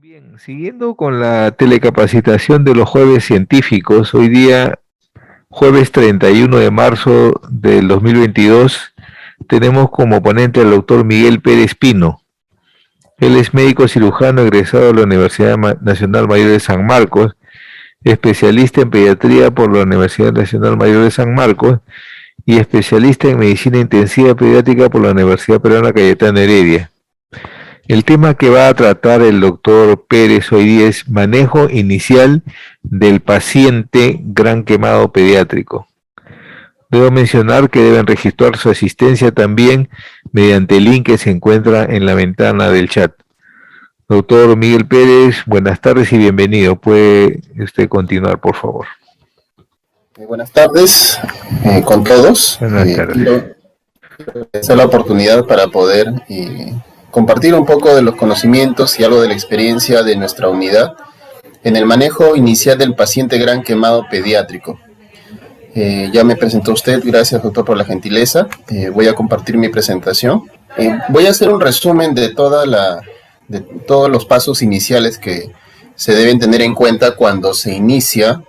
Bien, siguiendo con la telecapacitación de los jueves científicos, hoy día, jueves 31 de marzo del 2022, tenemos como ponente al doctor Miguel Pérez Pino. Él es médico cirujano egresado de la Universidad Nacional Mayor de San Marcos, especialista en pediatría por la Universidad Nacional Mayor de San Marcos y especialista en medicina intensiva pediátrica por la Universidad Peruana Cayetano Heredia. El tema que va a tratar el doctor Pérez hoy día es manejo inicial del paciente gran quemado pediátrico. Debo mencionar que deben registrar su asistencia también mediante el link que se encuentra en la ventana del chat. Doctor Miguel Pérez, buenas tardes y bienvenido. ¿Puede usted continuar, por favor? Buenas tardes con todos. Buenas tardes. Quiero hacer la oportunidad para poder compartir un poco de los conocimientos y algo de la experiencia de nuestra unidad en el manejo inicial del paciente gran quemado pediátrico. Ya me presentó usted, gracias doctor por la gentileza. Voy a compartir mi presentación. Voy a hacer un resumen de todos los pasos iniciales que se deben tener en cuenta cuando se inicia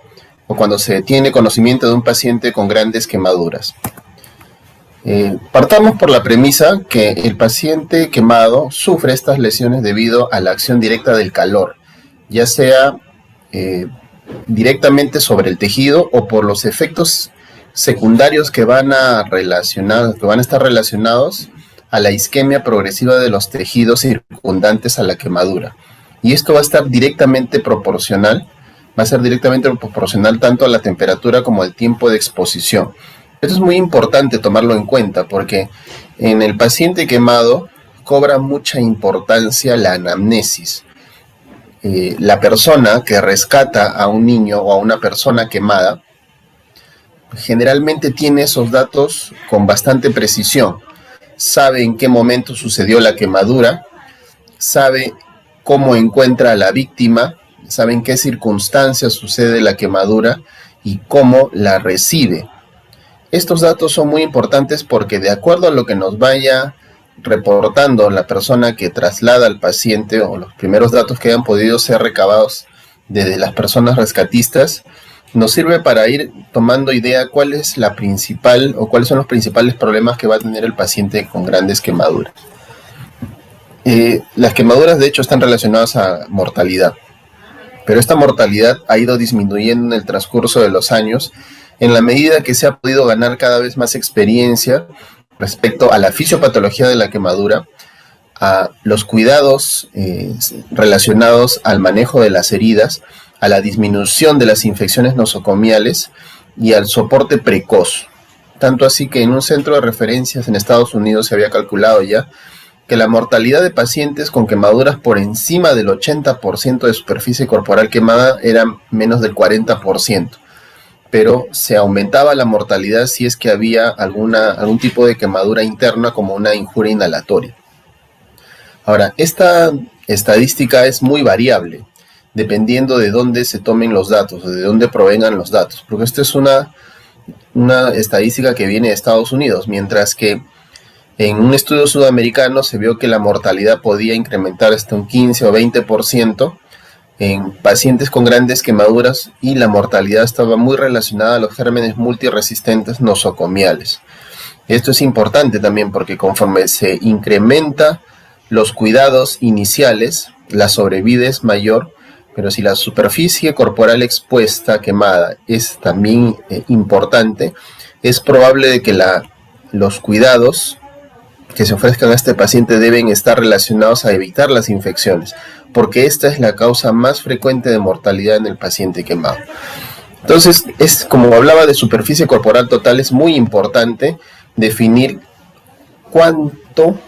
o cuando se tiene conocimiento de un paciente con grandes quemaduras. Partamos por la premisa que el paciente quemado sufre estas lesiones debido a la acción directa del calor, ya sea directamente sobre el tejido o por los efectos secundarios que van a estar relacionados a la isquemia progresiva de los tejidos circundantes a la quemadura. Y esto va a ser directamente proporcional tanto a la temperatura como al tiempo de exposición. Esto es muy importante tomarlo en cuenta porque en el paciente quemado cobra mucha importancia la anamnesis. La persona que rescata a un niño o a una persona quemada generalmente tiene esos datos con bastante precisión. Sabe en qué momento sucedió la quemadura, sabe cómo encuentra a la víctima, sabe en qué circunstancias sucede la quemadura y cómo la recibe. Estos datos son muy importantes porque de acuerdo a lo que nos vaya reportando la persona que traslada al paciente o los primeros datos que hayan podido ser recabados desde las personas rescatistas, nos sirve para ir tomando idea cuál es la principal o cuáles son los principales problemas que va a tener el paciente con grandes quemaduras. Las quemaduras de hecho están relacionadas a mortalidad, pero esta mortalidad ha ido disminuyendo en el transcurso de los años en la medida que se ha podido ganar cada vez más experiencia respecto a la fisiopatología de la quemadura, a los cuidados relacionados al manejo de las heridas, a la disminución de las infecciones nosocomiales y al soporte precoz. Tanto así que en un centro de referencias en Estados Unidos se había calculado ya que la mortalidad de pacientes con quemaduras por encima del 80% de superficie corporal quemada era menos del 40%. Pero se aumentaba la mortalidad si es que había algún tipo de quemadura interna como una injuria inhalatoria. Ahora, esta estadística es muy variable, dependiendo de dónde se tomen los datos, de dónde provengan los datos, porque esta es una estadística que viene de Estados Unidos, mientras que en un estudio sudamericano se vio que la mortalidad podía incrementar hasta un 15 o 20%, en pacientes con grandes quemaduras y la mortalidad estaba muy relacionada a los gérmenes multiresistentes nosocomiales. Esto es importante también porque conforme se incrementa los cuidados iniciales, la sobrevida es mayor, pero si la superficie corporal expuesta, quemada, es también importante, es probable de que los cuidados que se ofrezcan a este paciente deben estar relacionados a evitar las infecciones, porque esta es la causa más frecuente de mortalidad en el paciente quemado. Entonces, como hablaba de superficie corporal total, es muy importante definir cuánto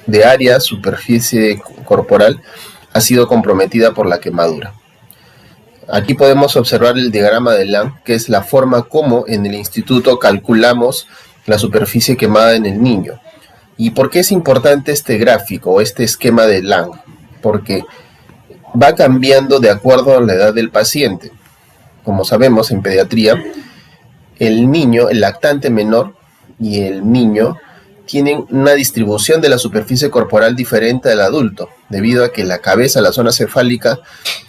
de área superficie corporal ha sido comprometida por la quemadura. Aquí podemos observar el diagrama de Lang, que es la forma como en el instituto calculamos la superficie quemada en el niño. ¿Y por qué es importante este gráfico o este esquema de Lang? Porque va cambiando de acuerdo a la edad del paciente. Como sabemos en pediatría, el niño, el lactante menor y el niño tienen una distribución de la superficie corporal diferente al adulto. debido a que la cabeza, la zona cefálica,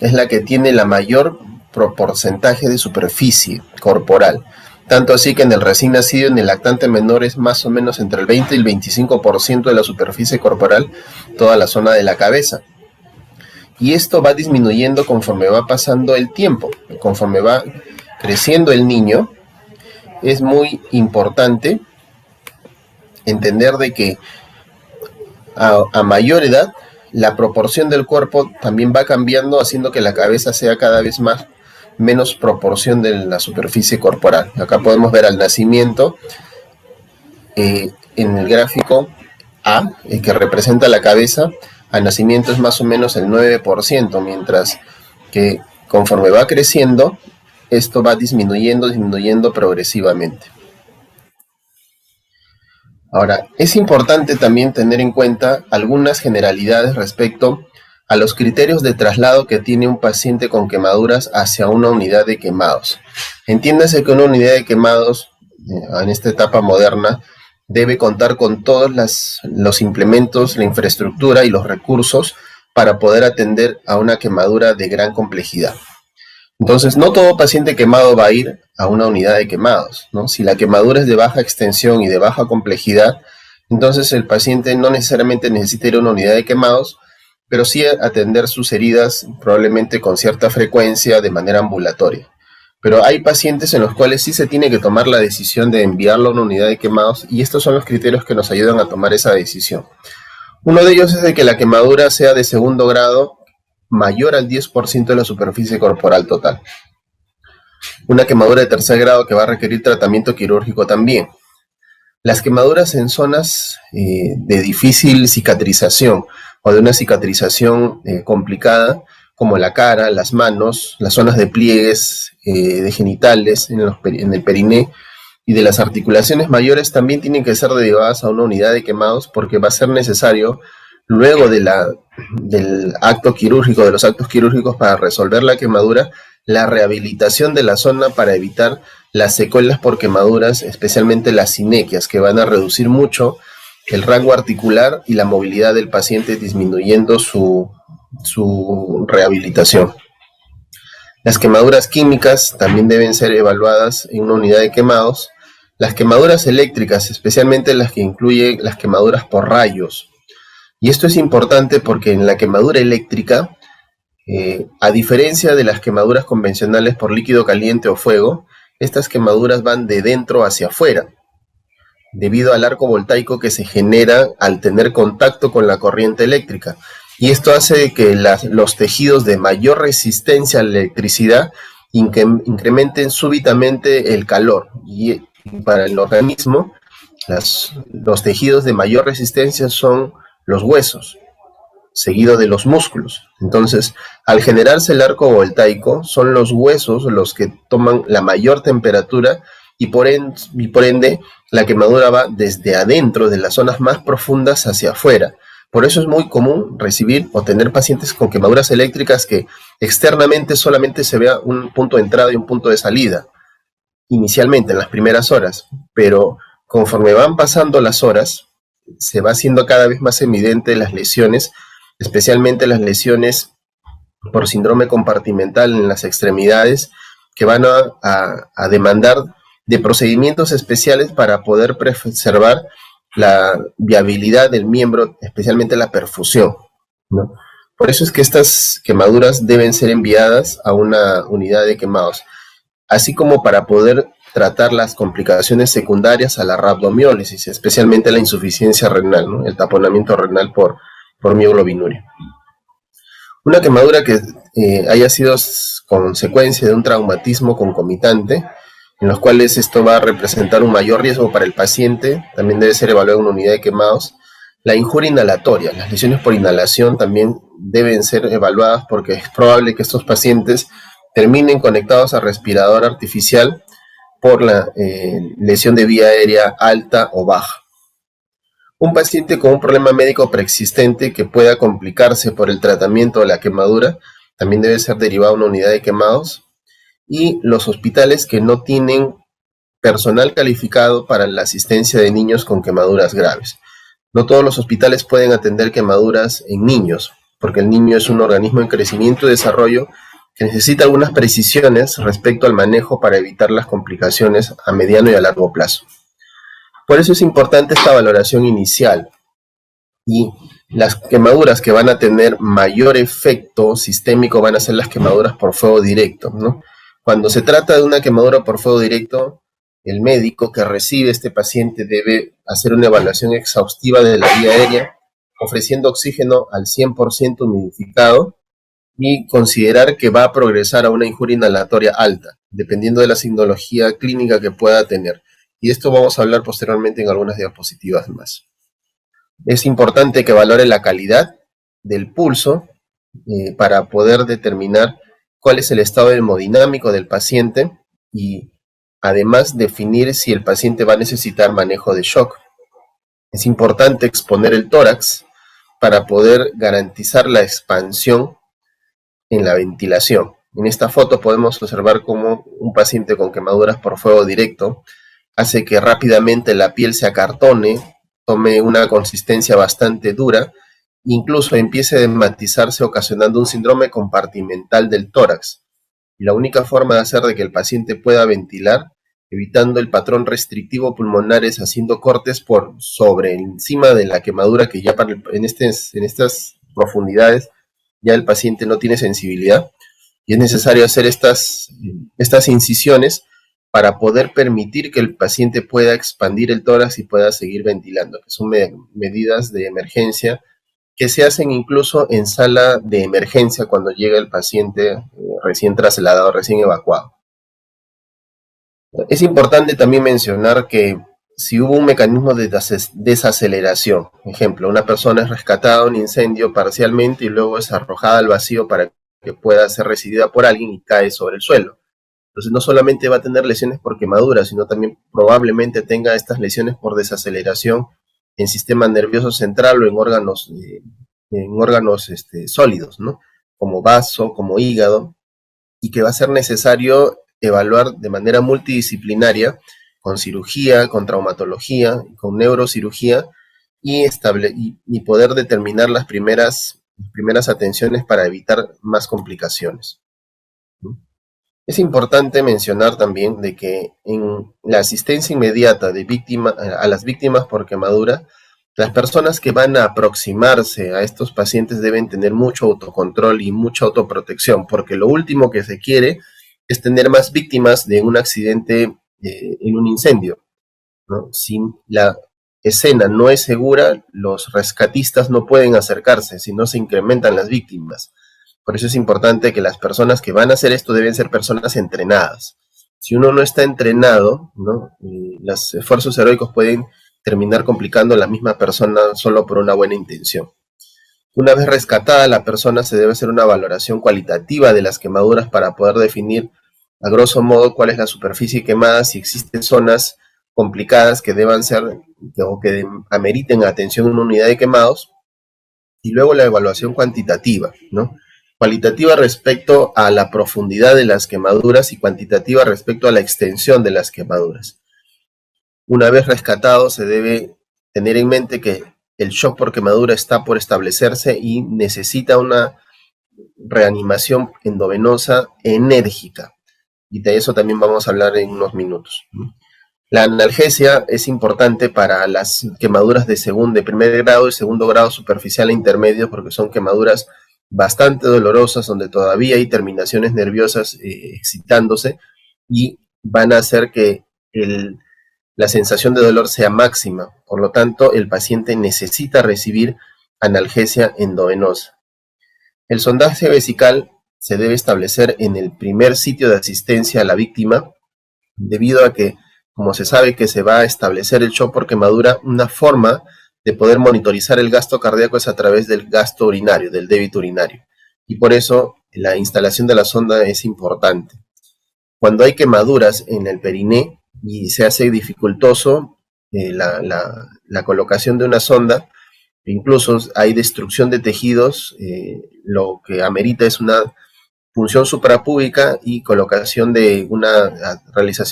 es la que tiene la mayor porcentaje de superficie corporal. Tanto así que en el recién nacido, en el lactante menor, es más o menos entre el 20 y el 25% de la superficie corporal, toda la zona de la cabeza. Y esto va disminuyendo conforme va pasando el tiempo, conforme va creciendo el niño. Es muy importante entender de que a mayor edad la proporción del cuerpo también va cambiando, haciendo que la cabeza sea cada vez menos proporción de la superficie corporal. Acá podemos ver al nacimiento, en el gráfico A, que representa la cabeza, al nacimiento es más o menos el 9%, mientras que conforme va creciendo, esto va disminuyendo progresivamente. Ahora, es importante también tener en cuenta algunas generalidades respecto a los criterios de traslado que tiene un paciente con quemaduras hacia una unidad de quemados. Entiéndase que una unidad de quemados, en esta etapa moderna, debe contar con todos los implementos, la infraestructura y los recursos para poder atender a una quemadura de gran complejidad. Entonces, no todo paciente quemado va a ir a una unidad de quemados, ¿no? Si la quemadura es de baja extensión y de baja complejidad, entonces el paciente no necesariamente necesita ir a una unidad de quemados, pero sí atender sus heridas probablemente con cierta frecuencia de manera ambulatoria. Pero hay pacientes en los cuales sí se tiene que tomar la decisión de enviarlo a una unidad de quemados, y estos son los criterios que nos ayudan a tomar esa decisión. Uno de ellos es de que la quemadura sea de segundo grado, mayor al 10% de la superficie corporal total. Una quemadura de tercer grado que va a requerir tratamiento quirúrgico también. Las quemaduras en zonas de difícil cicatrización o de una cicatrización complicada, como la cara, las manos, las zonas de pliegues de genitales, en el periné y de las articulaciones mayores, también tienen que ser derivadas a una unidad de quemados, porque va a ser necesario, luego del acto quirúrgico, de los actos quirúrgicos para resolver la quemadura, la rehabilitación de la zona para evitar las secuelas por quemaduras, especialmente las sinequias, que van a reducir mucho el rango articular y la movilidad del paciente, disminuyendo su rehabilitación. Las quemaduras químicas también deben ser evaluadas en una unidad de quemados. Las quemaduras eléctricas, especialmente las que incluyen las quemaduras por rayos. Y esto es importante porque en la quemadura eléctrica, a diferencia de las quemaduras convencionales por líquido caliente o fuego, estas quemaduras van de dentro hacia afuera, debido al arco voltaico que se genera al tener contacto con la corriente eléctrica. Y esto hace que los tejidos de mayor resistencia a la electricidad incrementen súbitamente el calor. Y para el organismo, los tejidos de mayor resistencia son los huesos, seguido de los músculos. Entonces, al generarse el arco voltaico, son los huesos los que toman la mayor temperatura, y por ende la quemadura va desde adentro, de las zonas más profundas, hacia afuera. Por eso es muy común recibir o tener pacientes con quemaduras eléctricas que externamente solamente se vea un punto de entrada y un punto de salida, inicialmente en las primeras horas, pero conforme van pasando las horas, se va haciendo cada vez más evidente las lesiones, especialmente las lesiones por síndrome compartimental en las extremidades, que van a demandar de procedimientos especiales para poder preservar la viabilidad del miembro, especialmente la perfusión, ¿no? Por eso es que estas quemaduras deben ser enviadas a una unidad de quemados, así como para poder tratar las complicaciones secundarias a la rhabdomiólisis, especialmente la insuficiencia renal, ¿no? El taponamiento renal por mioglobinuria. Una quemadura que haya sido consecuencia de un traumatismo concomitante, en los cuales esto va a representar un mayor riesgo para el paciente, también debe ser evaluado en una unidad de quemados. La injuria inhalatoria, las lesiones por inhalación también deben ser evaluadas, porque es probable que estos pacientes terminen conectados a respirador artificial por la lesión de vía aérea alta o baja. Un paciente con un problema médico preexistente que pueda complicarse por el tratamiento de la quemadura también debe ser derivado a una unidad de quemados. Y los hospitales que no tienen personal calificado para la asistencia de niños con quemaduras graves. No todos los hospitales pueden atender quemaduras en niños, porque el niño es un organismo en crecimiento y desarrollo que necesita algunas precisiones respecto al manejo para evitar las complicaciones a mediano y a largo plazo. Por eso es importante esta valoración inicial, y las quemaduras que van a tener mayor efecto sistémico van a ser las quemaduras por fuego directo, ¿no? Cuando se trata de una quemadura por fuego directo, el médico que recibe este paciente debe hacer una evaluación exhaustiva de la vía aérea, ofreciendo oxígeno al 100% humidificado y considerar que va a progresar a una injuria inhalatoria alta, dependiendo de la signología clínica que pueda tener. Y esto vamos a hablar posteriormente en algunas diapositivas más. Es importante que valore la calidad del pulso para poder determinar cuál es el estado hemodinámico del paciente y además definir si el paciente va a necesitar manejo de shock. Es importante exponer el tórax para poder garantizar la expansión en la ventilación. En esta foto podemos observar cómo un paciente con quemaduras por fuego directo hace que rápidamente la piel se acartone, tome una consistencia bastante dura, incluso empiece a dermatizarse ocasionando un síndrome compartimental del tórax. Y la única forma de hacer de que el paciente pueda ventilar, evitando el patrón restrictivo pulmonar, es haciendo cortes por sobre encima de la quemadura, que ya en estas profundidades ya el paciente no tiene sensibilidad, y es necesario hacer estas incisiones para poder permitir que el paciente pueda expandir el tórax y pueda seguir ventilando, que son medidas de emergencia que se hacen incluso en sala de emergencia cuando llega el paciente recién trasladado, recién evacuado. Es importante también mencionar que si hubo un mecanismo de desaceleración, ejemplo, una persona es rescatada de un incendio parcialmente y luego es arrojada al vacío para que pueda ser recibida por alguien y cae sobre el suelo. Entonces no solamente va a tener lesiones por quemadura, sino también probablemente tenga estas lesiones por desaceleración en sistema nervioso central o en órganos sólidos, ¿no? Como vaso, como hígado, y que va a ser necesario evaluar de manera multidisciplinaria, con cirugía, con traumatología, con neurocirugía, y poder determinar las primeras atenciones para evitar más complicaciones. Es importante mencionar también de que en la asistencia inmediata a las víctimas por quemadura, las personas que van a aproximarse a estos pacientes deben tener mucho autocontrol y mucha autoprotección, porque lo último que se quiere es tener más víctimas de un accidente en un incendio, ¿no? Si la escena no es segura, los rescatistas no pueden acercarse, si no se incrementan las víctimas. Por eso es importante que las personas que van a hacer esto deben ser personas entrenadas. Si uno no está entrenado, ¿no? Los esfuerzos heroicos pueden terminar complicando a la misma persona solo por una buena intención. Una vez rescatada la persona, se debe hacer una valoración cualitativa de las quemaduras para poder definir a grosso modo cuál es la superficie quemada, si existen zonas complicadas que deban ser o que ameriten atención en una unidad de quemados, y luego la evaluación cuantitativa, ¿no? Cualitativa respecto a la profundidad de las quemaduras y cuantitativa respecto a la extensión de las quemaduras. Una vez rescatado, se debe tener en mente que el shock por quemadura está por establecerse y necesita una reanimación endovenosa enérgica. Y de eso también vamos a hablar en unos minutos. La analgesia es importante para las quemaduras de primer grado y segundo grado superficial e intermedio, porque son quemaduras bastante dolorosas, donde todavía hay terminaciones nerviosas excitándose, y van a hacer que la sensación de dolor sea máxima. Por lo tanto, el paciente necesita recibir analgesia endovenosa. El sondaje vesical se debe establecer en el primer sitio de asistencia a la víctima, debido a que, como se sabe que se va a establecer el shock por quemadura, una forma de poder monitorizar el gasto cardíaco es a través del gasto urinario, del débito urinario. Y por eso la instalación de la sonda es importante. Cuando hay quemaduras en el periné y se hace dificultoso la colocación de una sonda, incluso hay destrucción de tejidos, lo que amerita es una punción suprapúbica y realización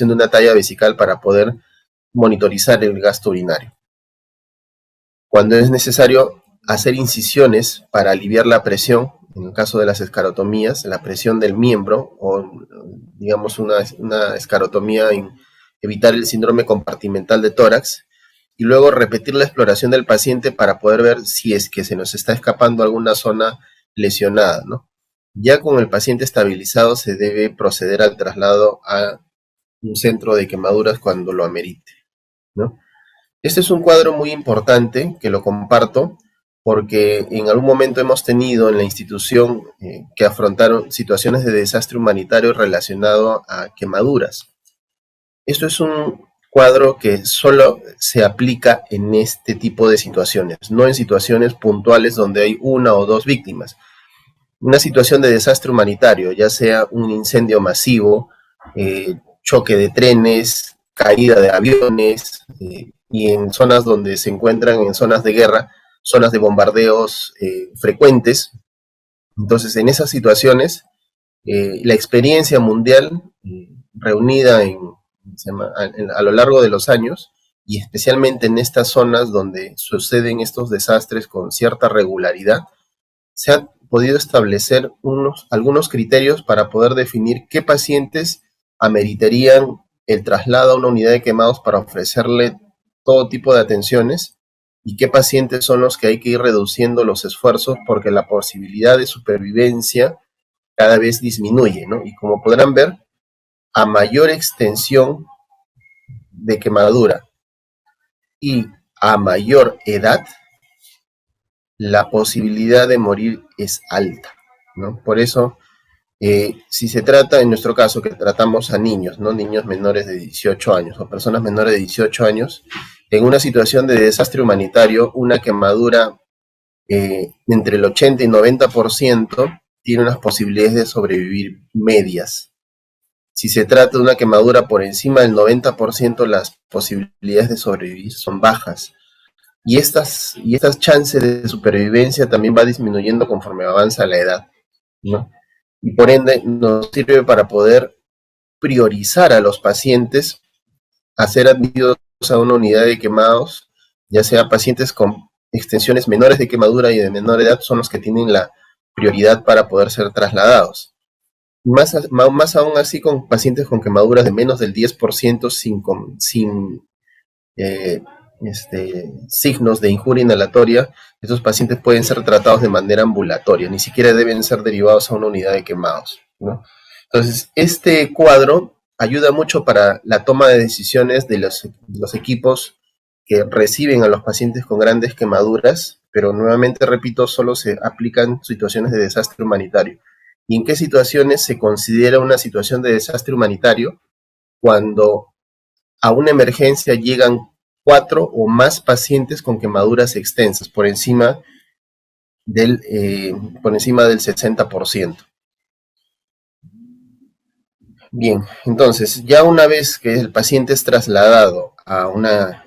de una talla vesical para poder monitorizar el gasto urinario. Cuando es necesario, hacer incisiones para aliviar la presión, en el caso de las escarotomías, la presión del miembro, o digamos una escarotomía, evitar el síndrome compartimental de tórax, y luego repetir la exploración del paciente para poder ver si es que se nos está escapando alguna zona lesionada, ¿no? Ya con el paciente estabilizado se debe proceder al traslado a un centro de quemaduras cuando lo amerite, ¿no? Este es un cuadro muy importante que lo comparto porque en algún momento hemos tenido en la institución que afrontaron situaciones de desastre humanitario relacionado a quemaduras. Esto es un cuadro que solo se aplica en este tipo de situaciones, no en situaciones puntuales donde hay una o dos víctimas. Una situación de desastre humanitario, ya sea un incendio masivo, choque de trenes, caída de aviones, y en zonas donde se encuentran en zonas de guerra, zonas de bombardeos frecuentes. Entonces, en esas situaciones, la experiencia mundial reunida a lo largo de los años, y especialmente en estas zonas donde suceden estos desastres con cierta regularidad, se han podido establecer algunos criterios para poder definir qué pacientes ameritarían el traslado a una unidad de quemados para ofrecerle todo tipo de atenciones y qué pacientes son los que hay que ir reduciendo los esfuerzos porque la posibilidad de supervivencia cada vez disminuye, ¿no? Y como podrán ver, a mayor extensión de quemadura y a mayor edad, la posibilidad de morir es alta, ¿no? Por eso, si se trata, en nuestro caso, que tratamos a niños, ¿no? Niños menores de 18 años o personas menores de 18 años, en una situación de desastre humanitario, una quemadura entre el 80 y 90% tiene unas posibilidades de sobrevivir medias. Si se trata de una quemadura por encima del 90%, las posibilidades de sobrevivir son bajas. Y estas chances de supervivencia también va disminuyendo conforme avanza la edad, ¿no? Y por ende nos sirve para poder priorizar a los pacientes a ser admitidos a una unidad de quemados, ya sea pacientes con extensiones menores de quemadura y de menor edad son los que tienen la prioridad para poder ser trasladados. Más aún así con pacientes con quemaduras de menos del 10% sin signos de injuria inhalatoria, estos pacientes pueden ser tratados de manera ambulatoria, ni siquiera deben ser derivados a una unidad de quemados, ¿no? Entonces, este cuadro ayuda mucho para la toma de decisiones de los equipos que reciben a los pacientes con grandes quemaduras, pero nuevamente repito, solo se aplican situaciones de desastre humanitario. ¿Y en qué situaciones se considera una situación de desastre humanitario? Cuando a una emergencia llegan 4 o más pacientes con quemaduras extensas, por encima del 60%. Bien, entonces, ya una vez que el paciente es trasladado a una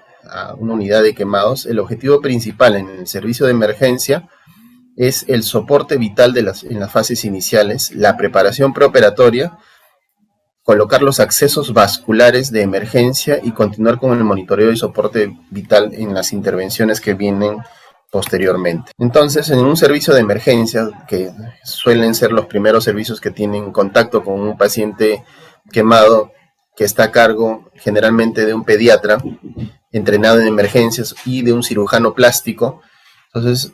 unidad de quemados, el objetivo principal en el servicio de emergencia es el soporte vital en las fases iniciales, la preparación preoperatoria, colocar los accesos vasculares de emergencia y continuar con el monitoreo y soporte vital en las intervenciones que vienen posteriormente. Entonces, en un servicio de emergencia, que suelen ser los primeros servicios que tienen contacto con un paciente quemado, que está a cargo generalmente de un pediatra entrenado en emergencias y de un cirujano plástico, entonces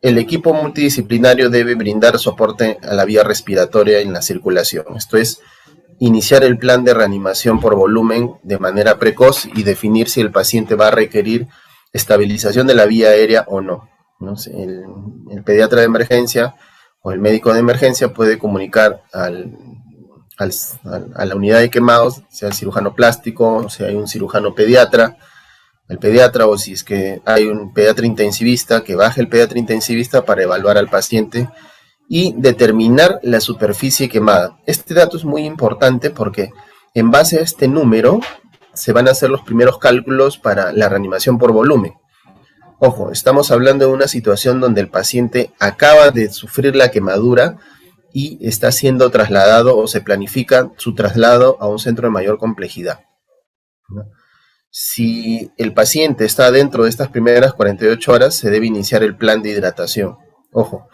el equipo multidisciplinario debe brindar soporte a la vía respiratoria en la circulación. Esto es, iniciar el plan de reanimación por volumen de manera precoz y definir si el paciente va a requerir estabilización de la vía aérea o no. El pediatra de emergencia o el médico de emergencia puede comunicar a la unidad de quemados, sea el cirujano plástico, o sea hay un cirujano pediatra, el pediatra, o si es que hay un pediatra intensivista, que baje el pediatra intensivista para evaluar al paciente y determinar la superficie quemada. Este dato es muy importante porque en base a este número se van a hacer los primeros cálculos para la reanimación por volumen. Ojo, estamos hablando de una situación donde el paciente acaba de sufrir la quemadura y está siendo trasladado o se planifica su traslado a un centro de mayor complejidad, ¿no? Si el paciente está dentro de estas primeras 48 horas, se debe iniciar el plan de hidratación. Ojo,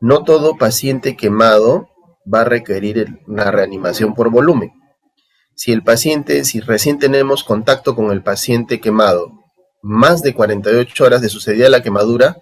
no todo paciente quemado va a requerir una reanimación por volumen. Si recién tenemos contacto con el paciente quemado, más de 48 horas de sucedida la quemadura,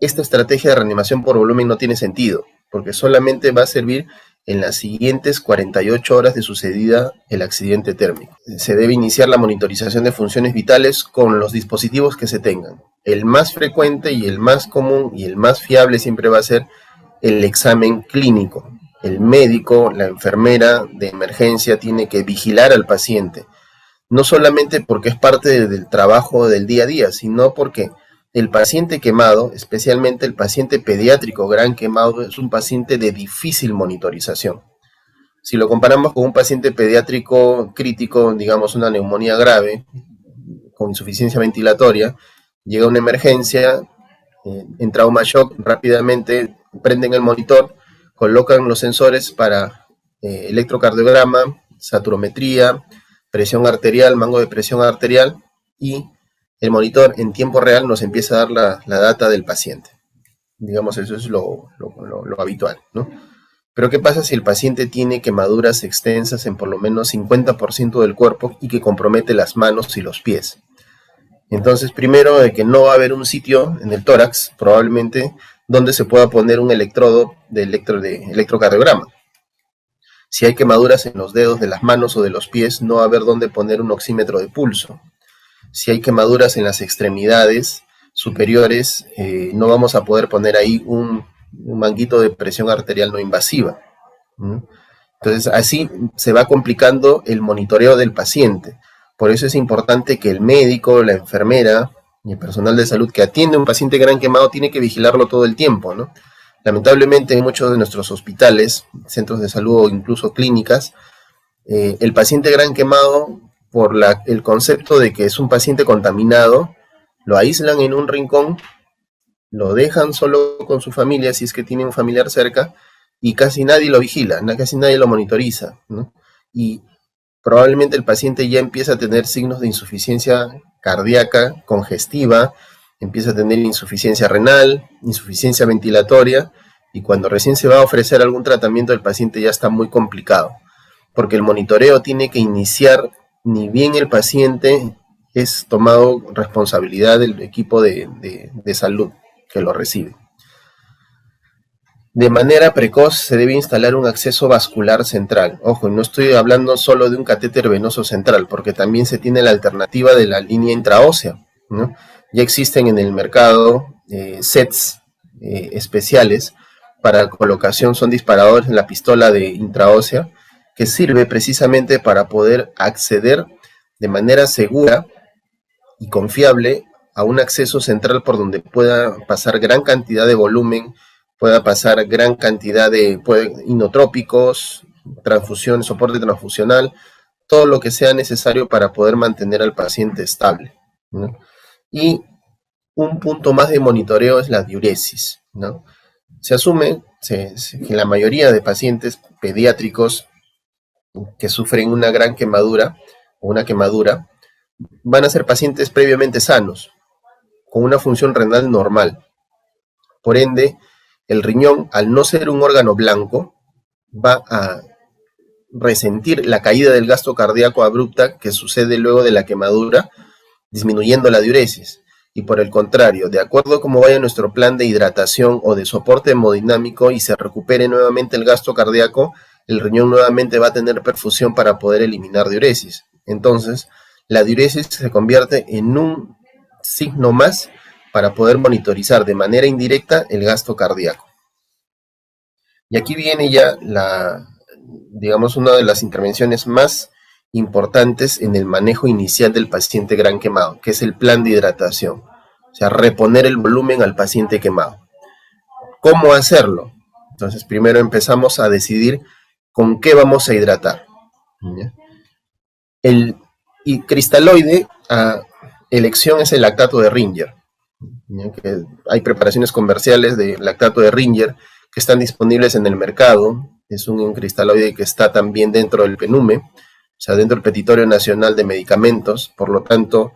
esta estrategia de reanimación por volumen no tiene sentido, porque solamente va a servir en las siguientes 48 horas de sucedida el accidente térmico. Se debe iniciar la monitorización de funciones vitales con los dispositivos que se tengan. El más frecuente y el más común y el más fiable siempre va a ser el examen clínico. El médico, la enfermera de emergencia tiene que vigilar al paciente, no solamente porque es parte del trabajo del día a día, sino porque el paciente quemado, especialmente el paciente pediátrico gran quemado, es un paciente de difícil monitorización. Si lo comparamos con un paciente pediátrico crítico, digamos una neumonía grave, con insuficiencia ventilatoria, llega una emergencia, en trauma shock, rápidamente prenden el monitor, colocan los sensores para electrocardiograma, saturometría, presión arterial, mango de presión arterial, y el monitor en tiempo real nos empieza a dar la data del paciente. Digamos, eso es lo habitual, ¿no? Pero ¿qué pasa si el paciente tiene quemaduras extensas en por lo menos 50% del cuerpo y que compromete las manos y los pies? Entonces, primero, de que no va a haber un sitio en el tórax, probablemente, donde se pueda poner un electrodo de electrocardiograma. Si hay quemaduras en los dedos de las manos o de los pies, no va a haber dónde poner un oxímetro de pulso. Si hay quemaduras en las extremidades superiores, no vamos a poder poner ahí un manguito de presión arterial no invasiva. Entonces, así se va complicando el monitoreo del paciente. Por eso es importante que el médico, la enfermera y el personal de salud que atiende a un paciente gran quemado tiene que vigilarlo todo el tiempo, ¿no? Lamentablemente, en muchos de nuestros hospitales, centros de salud o incluso clínicas, el paciente gran quemado, por el concepto de que es un paciente contaminado, lo aíslan en un rincón, lo dejan solo con su familia si es que tiene un familiar cerca, y casi nadie lo vigila, casi nadie lo monitoriza, ¿no? Y probablemente el paciente ya empieza a tener signos de insuficiencia cardíaca congestiva, empieza a tener insuficiencia renal, insuficiencia ventilatoria, y cuando recién se va a ofrecer algún tratamiento, el paciente ya está muy complicado, porque el monitoreo tiene que iniciar ni bien el paciente es tomado responsabilidad del equipo de salud que lo recibe. De manera precoz se debe instalar un acceso vascular central. Ojo, no estoy hablando solo de un catéter venoso central, porque también se tiene la alternativa de la línea intraósea, ¿no? Ya existen en el mercado sets especiales para colocación, son disparadores en la pistola de intraósea, que sirve precisamente para poder acceder de manera segura y confiable a un acceso central por donde pueda pasar gran cantidad de volumen, pueda pasar gran cantidad de inotrópicos, transfusión, soporte transfusional, todo lo que sea necesario para poder mantener al paciente estable, ¿no? Y un punto más de monitoreo es la diuresis, ¿no? Se asume que la mayoría de pacientes pediátricos que sufren una gran quemadura o una quemadura van a ser pacientes previamente sanos, con una función renal normal. Por ende, el riñón, al no ser un órgano blanco, va a resentir la caída del gasto cardíaco abrupta que sucede luego de la quemadura, disminuyendo la diuresis. Y por el contrario, de acuerdo a cómo vaya nuestro plan de hidratación o de soporte hemodinámico y se recupere nuevamente el gasto cardíaco, el riñón nuevamente va a tener perfusión para poder eliminar diuresis. Entonces, la diuresis se convierte en un signo más para poder monitorizar de manera indirecta el gasto cardíaco. Y aquí viene ya digamos, una de las intervenciones más importantes en el manejo inicial del paciente gran quemado, que es el plan de hidratación. O sea, reponer el volumen al paciente quemado. ¿Cómo hacerlo? Entonces, primero empezamos a decidir con qué vamos a hidratar. ¿Ya? El cristaloide a elección es el lactato de Ringer. ¿Ya? Que hay preparaciones comerciales de lactato de Ringer que están disponibles en el mercado. Es un cristaloide que está también dentro del penume. sea, dentro del Petitorio Nacional de Medicamentos, por lo tanto,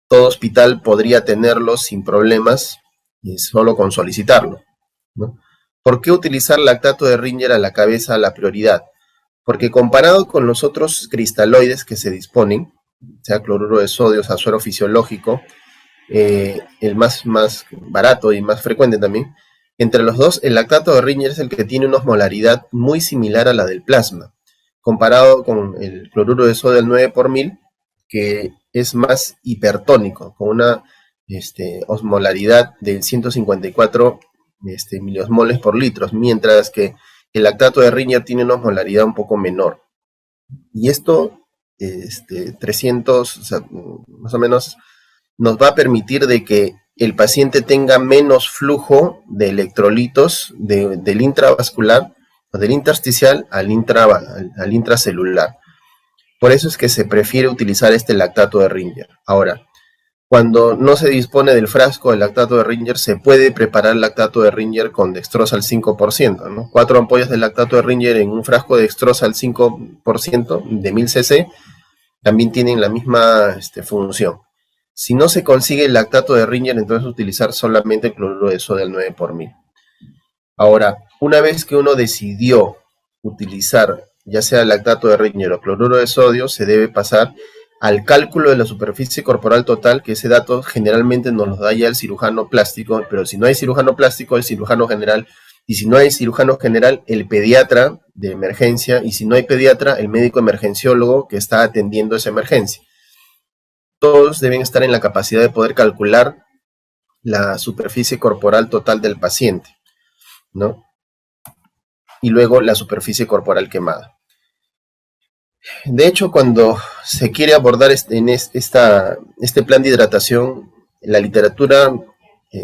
todo hospital podría tenerlo sin problemas y solo con solicitarlo, ¿no? ¿Por qué utilizar lactato de Ringer a la cabeza a la prioridad? Porque comparado con los otros cristaloides que se disponen, sea cloruro de sodio, o sea, suero fisiológico, el más barato y más frecuente también, entre los dos, el lactato de Ringer es el que tiene una osmolaridad muy similar a la del plasma, comparado con el cloruro de sodio al 9 por mil, que es más hipertónico, con una osmolaridad de 154 miliosmoles por litro, mientras que el lactato de Ringer tiene una osmolaridad un poco menor. Y esto, 300, o sea, más o menos, nos va a permitir de que el paciente tenga menos flujo de electrolitos del intravascular o del intersticial al intracelular. Por eso es que se prefiere utilizar este lactato de Ringer. Ahora, cuando no se dispone del frasco del lactato de Ringer, se puede preparar lactato de Ringer con dextrosa al 5%, ¿no? 4 ampollas de lactato de Ringer en un frasco de dextrosa al 5% de 1000 cc también tienen la misma función. Si no se consigue el lactato de Ringer, entonces utilizar solamente el cloruro de sodio al 9 por mil. Ahora, una vez que uno decidió utilizar ya sea lactato de Ringer o cloruro de sodio, se debe pasar al cálculo de la superficie corporal total, que ese dato generalmente nos lo da ya el cirujano plástico, pero si no hay cirujano plástico, el cirujano general, y si no hay cirujano general, el pediatra de emergencia, y si no hay pediatra, el médico emergenciólogo que está atendiendo esa emergencia. Todos deben estar en la capacidad de poder calcular la superficie corporal total del paciente, ¿no? Y luego la superficie corporal quemada. De hecho, cuando se quiere abordar este plan de hidratación, la literatura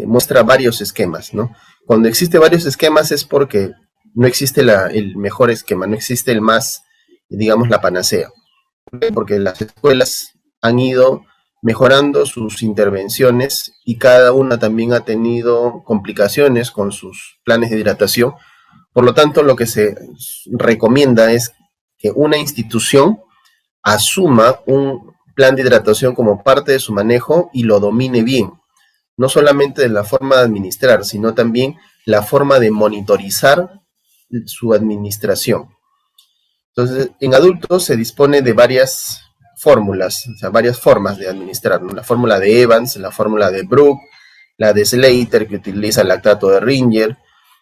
muestra varios esquemas, ¿no? Cuando existe varios esquemas es porque no existe el mejor esquema, no existe el más, digamos, la panacea. Porque las escuelas han ido mejorando sus intervenciones y cada una también ha tenido complicaciones con sus planes de hidratación. Por lo tanto, lo que se recomienda es que una institución asuma un plan de hidratación como parte de su manejo y lo domine bien, no solamente de la forma de administrar, sino también la forma de monitorizar su administración. Entonces, en adultos se dispone de varias fórmulas, o sea, varias formas de administrar, ¿no? La fórmula de Evans, la fórmula de Brook, la de Slater, que utiliza el lactato de Ringer,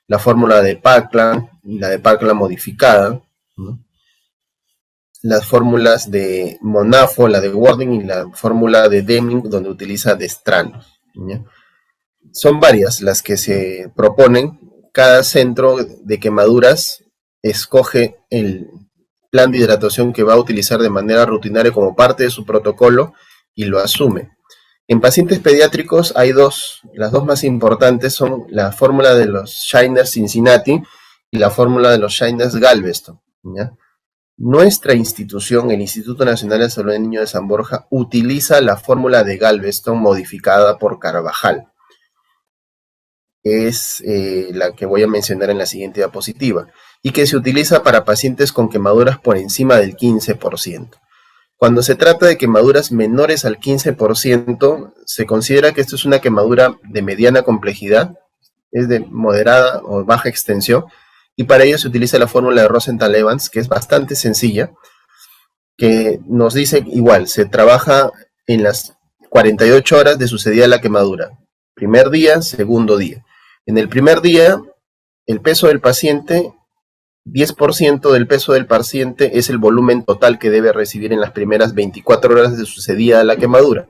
la fórmula de Parkland, la de Parkland modificada, ¿no? Las fórmulas de Monafo, la de Warding y la fórmula de Deming, donde utiliza Destrano, ¿ya? Son varias las que se proponen. Cada centro de quemaduras escoge el plan de hidratación que va a utilizar de manera rutinaria como parte de su protocolo y lo asume. En pacientes pediátricos hay las dos más importantes son la fórmula de los Shiners Cincinnati y la fórmula de los Shiners Galveston, ¿ya? Nuestra institución, el Instituto Nacional de Salud del Niño de San Borja, utiliza la fórmula de Galveston modificada por Carvajal. Es la que voy a mencionar en la siguiente diapositiva, y que se utiliza para pacientes con quemaduras por encima del 15%. Cuando se trata de quemaduras menores al 15%, se considera que esto es una quemadura de mediana complejidad, es de moderada o baja extensión, y para ello se utiliza la fórmula de Rosenthal-Evans, que es bastante sencilla, que nos dice igual, se trabaja en las 48 horas de sucedida la quemadura. Primer día, segundo día. En el primer día, el peso del paciente, 10% del peso del paciente es el volumen total que debe recibir en las primeras 24 horas de sucedida la quemadura.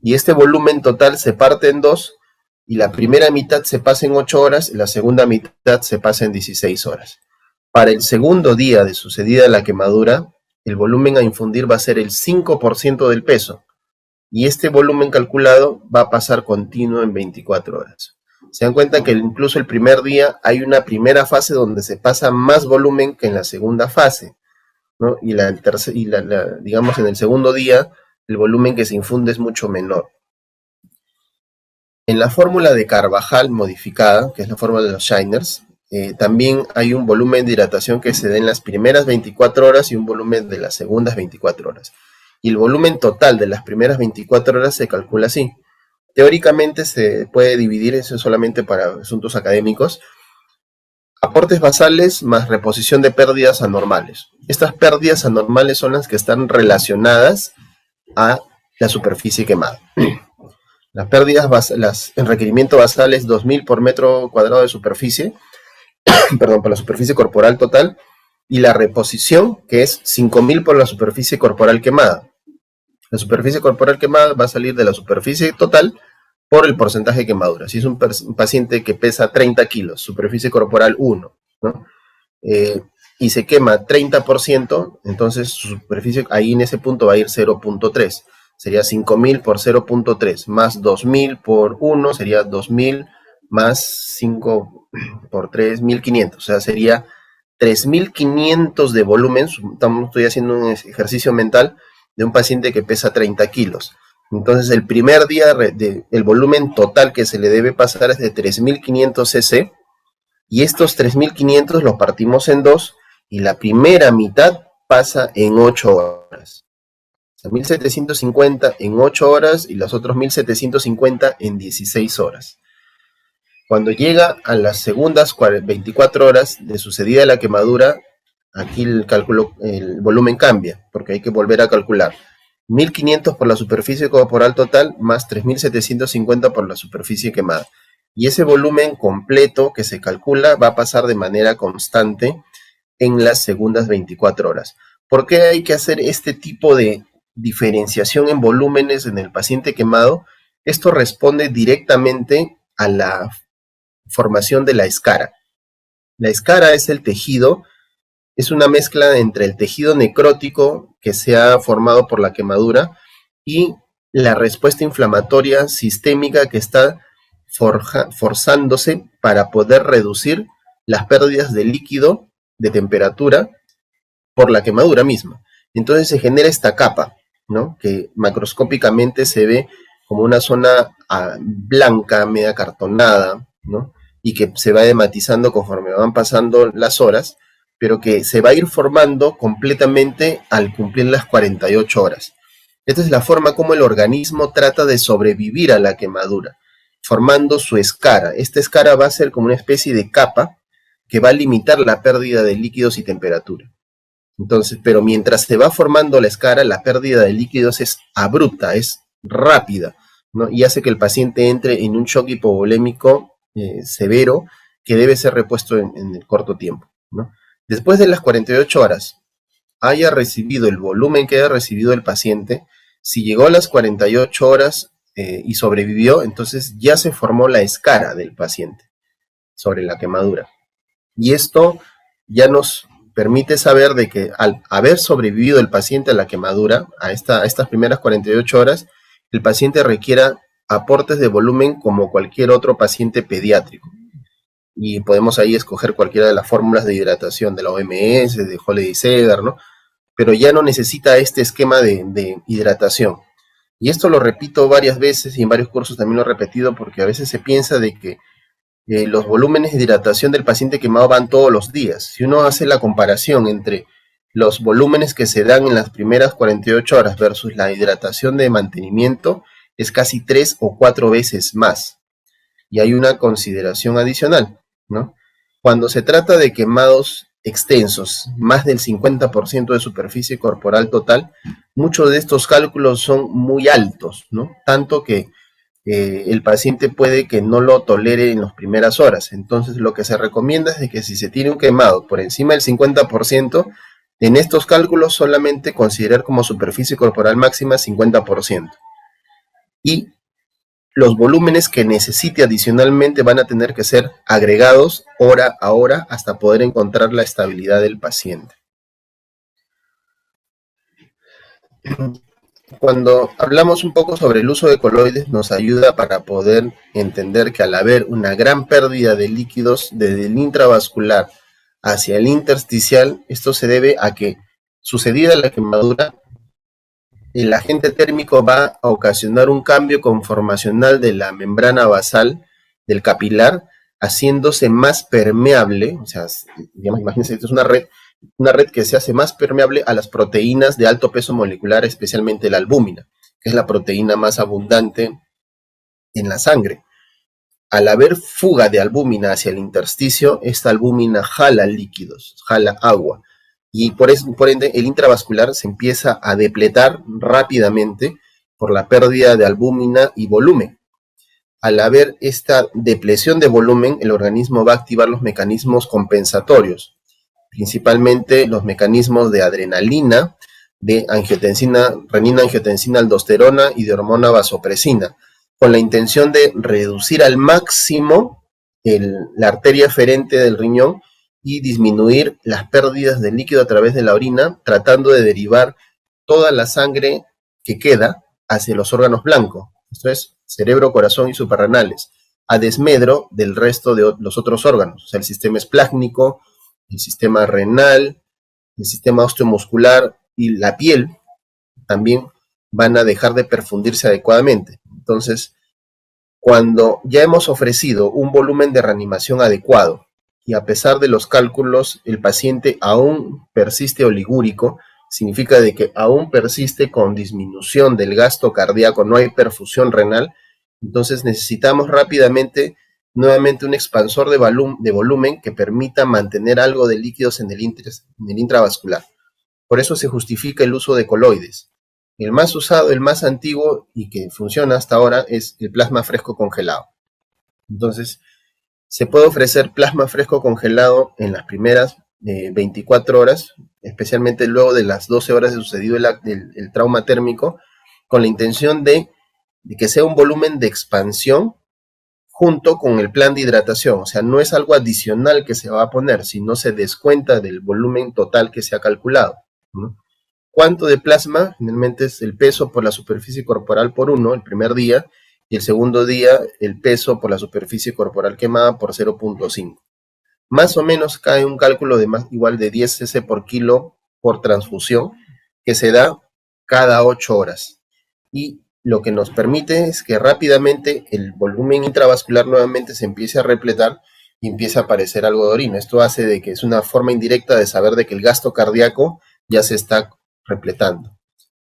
Y este volumen total se parte en dos, y la primera mitad se pasa en 8 horas y la segunda mitad se pasa en 16 horas. Para el segundo día de sucedida la quemadura, el volumen a infundir va a ser el 5% del peso, y este volumen calculado va a pasar continuo en 24 horas. Se dan cuenta que incluso el primer día hay una primera fase donde se pasa más volumen que en la segunda fase, ¿no? Y digamos en el segundo día el volumen que se infunde es mucho menor. En la fórmula de Carvajal modificada, que es la fórmula de los Shiners, también hay un volumen de hidratación que se da en las primeras 24 horas y un volumen de las segundas 24 horas. Y el volumen total de las primeras 24 horas se calcula así. Teóricamente se puede dividir, eso solamente para asuntos académicos, aportes basales más reposición de pérdidas anormales. Estas pérdidas anormales son las que están relacionadas a la superficie quemada. Las pérdidas, el requerimiento basal es 2000 por metro cuadrado de superficie, perdón, por la superficie corporal total, y la reposición, que es 5000 por la superficie corporal quemada. La superficie corporal quemada va a salir de la superficie total por el porcentaje de quemadura. Si es un paciente que pesa 30 kilos, superficie corporal 1, ¿no? Y se quema 30%, entonces su superficie ahí en ese punto va a ir 0.3. Sería 5000 por 0.3, más 2000 por 1, sería 2000 más 5 por 3, 1500. O sea, sería 3500 de volumen. Estoy haciendo un ejercicio mental de un paciente que pesa 30 kilos. Entonces, el primer día, el volumen total que se le debe pasar es de 3500 cc, y estos 3500 los partimos en dos, y la primera mitad pasa en 8 horas. O sea, 1750 en 8 horas y los otros 1750 en 16 horas. Cuando llega a las segundas 24 horas de sucedida la quemadura, aquí el volumen cambia, porque hay que volver a calcular. 1500 por la superficie corporal total más 3750 por la superficie quemada. Y ese volumen completo que se calcula va a pasar de manera constante en las segundas 24 horas. ¿Por qué hay que hacer este tipo de diferenciación en volúmenes en el paciente quemado? Esto responde directamente a la formación de la escara. La escara es el tejido, es una mezcla entre el tejido necrótico que se ha formado por la quemadura y la respuesta inflamatoria sistémica que está forzándose para poder reducir las pérdidas de líquido, de temperatura, por la quemadura misma. Entonces se genera esta capa, ¿no? Que macroscópicamente se ve como una zona blanca, media cartonada, ¿no? Y que se va dematizando conforme van pasando las horas, pero que se va a ir formando completamente al cumplir las 48 horas. Esta es la forma como el organismo trata de sobrevivir a la quemadura, formando su escara. Esta escara va a ser como una especie de capa que va a limitar la pérdida de líquidos y temperatura. Entonces, pero mientras se va formando la escara, la pérdida de líquidos es abrupta, es rápida, ¿no? Y hace que el paciente entre en un shock hipovolémico severo que debe ser repuesto en el corto tiempo, ¿no? Después de las 48 horas, haya recibido el volumen que haya recibido el paciente, si llegó a las 48 horas y sobrevivió, entonces ya se formó la escara del paciente sobre la quemadura. Y esto ya nos permite saber de que al haber sobrevivido el paciente a la quemadura, a estas primeras 48 horas, el paciente requiera aportes de volumen como cualquier otro paciente pediátrico. Y podemos ahí escoger cualquiera de las fórmulas de hidratación de la OMS, de Holley-Segar, ¿no? Pero ya no necesita este esquema de hidratación. Y esto lo repito varias veces y en varios cursos también lo he repetido porque a veces se piensa de que los volúmenes de hidratación del paciente quemado van todos los días. Si uno hace la comparación entre los volúmenes que se dan en las primeras 48 horas versus la hidratación de mantenimiento, es casi 3 o 4 veces más. Y hay una consideración adicional, ¿no? Cuando se trata de quemados extensos, más del 50% de superficie corporal total, muchos de estos cálculos son muy altos, ¿no? Tanto que el paciente puede que no lo tolere en las primeras horas. Entonces, lo que se recomienda es de que si se tiene un quemado por encima del 50%, en estos cálculos solamente considerar como superficie corporal máxima 50%. Y los volúmenes que necesite adicionalmente van a tener que ser agregados hora a hora hasta poder encontrar la estabilidad del paciente. Cuando hablamos un poco sobre el uso de coloides, nos ayuda para poder entender que al haber una gran pérdida de líquidos desde el intravascular hacia el intersticial, esto se debe a que, sucedida la quemadura, el agente térmico va a ocasionar un cambio conformacional de la membrana basal del capilar haciéndose más permeable, o sea, digamos, imagínense, esto es una red que se hace más permeable a las proteínas de alto peso molecular, especialmente la albúmina, que es la proteína más abundante en la sangre. Al haber fuga de albúmina hacia el intersticio, esta albúmina jala líquidos, jala agua, y por ende el intravascular se empieza a depletar rápidamente por la pérdida de albúmina y volumen. Al haber esta depleción de volumen, el organismo va a activar los mecanismos compensatorios, principalmente los mecanismos de adrenalina, de angiotensina, renina, angiotensina, aldosterona y de hormona vasopresina, con la intención de reducir al máximo la arteria eferente del riñón y disminuir las pérdidas de líquido a través de la orina, tratando de derivar toda la sangre que queda hacia los órganos blancos, esto es, cerebro, corazón y suprarrenales, a desmedro del resto de los otros órganos, o sea, el sistema esplácnico, el sistema renal, el sistema osteomuscular y la piel también van a dejar de perfundirse adecuadamente. Entonces, cuando ya hemos ofrecido un volumen de reanimación adecuado y a pesar de los cálculos el paciente aún persiste oligúrico, significa de que aún persiste con disminución del gasto cardíaco, no hay perfusión renal, entonces necesitamos rápidamente nuevamente un expansor de volumen que permita mantener algo de líquidos en el intravascular. Por eso se justifica el uso de coloides. El más usado, el más antiguo y que funciona hasta ahora es el plasma fresco congelado. Entonces, se puede ofrecer plasma fresco congelado en las primeras 24 horas, especialmente luego de las 12 horas de sucedido el trauma térmico, con la intención de que sea un volumen de expansión junto con el plan de hidratación. O sea, no es algo adicional que se va a poner, sino se descuenta del volumen total que se ha calculado, ¿no? ¿Cuánto de plasma? Generalmente es el peso por la superficie corporal por 1 el primer día, y el segundo día el peso por la superficie corporal quemada por 0.5. Más o menos cae un cálculo de igual de 10 cc por kilo por transfusión, que se da cada 8 horas. Y lo que nos permite es que rápidamente el volumen intravascular nuevamente se empiece a repletar y empiece a aparecer algo de orina. Esto hace de que es una forma indirecta de saber de que el gasto cardíaco ya se está repletando.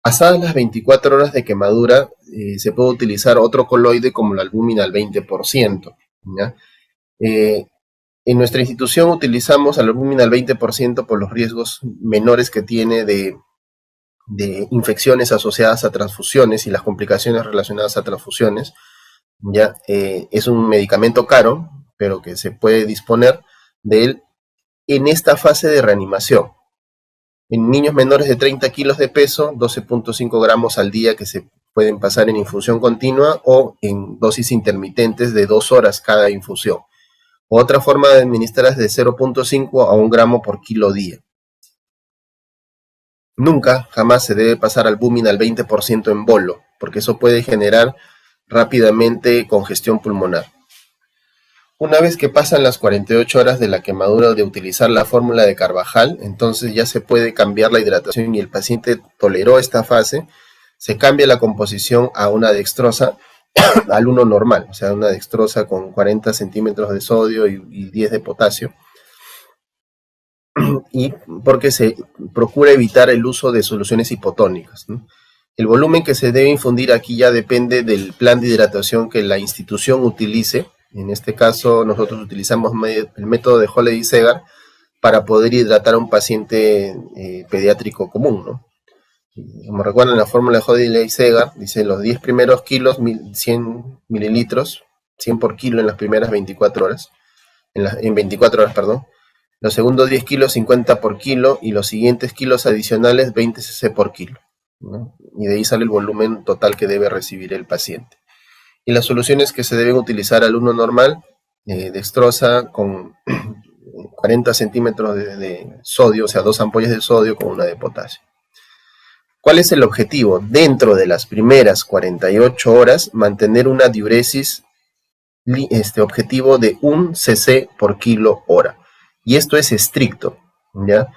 Pasadas las 24 horas de quemadura, se puede utilizar otro coloide como la albúmina al 20%. ¿Ya? En nuestra institución utilizamos la albúmina al 20% por los riesgos menores que tiene de infecciones asociadas a transfusiones y las complicaciones relacionadas a transfusiones. Ya es un medicamento caro, pero que se puede disponer de él en esta fase de reanimación. En niños menores de 30 kilos de peso, 12.5 gramos al día que se pueden pasar en infusión continua o en dosis intermitentes de 2 horas cada infusión. Otra forma de administrar es de 0.5 a 1 gramo por kilo día. Nunca, jamás se debe pasar albúmina al 20% en bolo, porque eso puede generar rápidamente congestión pulmonar. Una vez que pasan las 48 horas de la quemadura de utilizar la fórmula de Carvajal, entonces ya se puede cambiar la hidratación y el paciente toleró esta fase, se cambia la composición a una dextrosa al 1 normal, o sea, una dextrosa con 40 centímetros de sodio y 10 de potasio, y porque se procura evitar el uso de soluciones hipotónicas, ¿no? El volumen que se debe infundir aquí ya depende del plan de hidratación que la institución utilice. En este caso, nosotros utilizamos el método de Holley-Segar para poder hidratar a un paciente pediátrico común, ¿no? Como recuerdan, la fórmula de Holley-Segar dice los 10 primeros kilos, 100 mililitros, 100 por kilo en las primeras 24 horas, en 24 horas, perdón. Los segundos 10 kilos, 50 por kilo, y los siguientes kilos adicionales, 20 cc por kilo, ¿no? Y de ahí sale el volumen total que debe recibir el paciente. Y las soluciones que se deben utilizar al 1 normal, dextrosa con 40 centímetros de sodio, o sea, 2 ampollas de sodio con una de potasio. ¿Cuál es el objetivo? Dentro de las primeras 48 horas, mantener una diuresis objetivo de 1 cc por kilo hora. Y esto es estricto, ¿ya?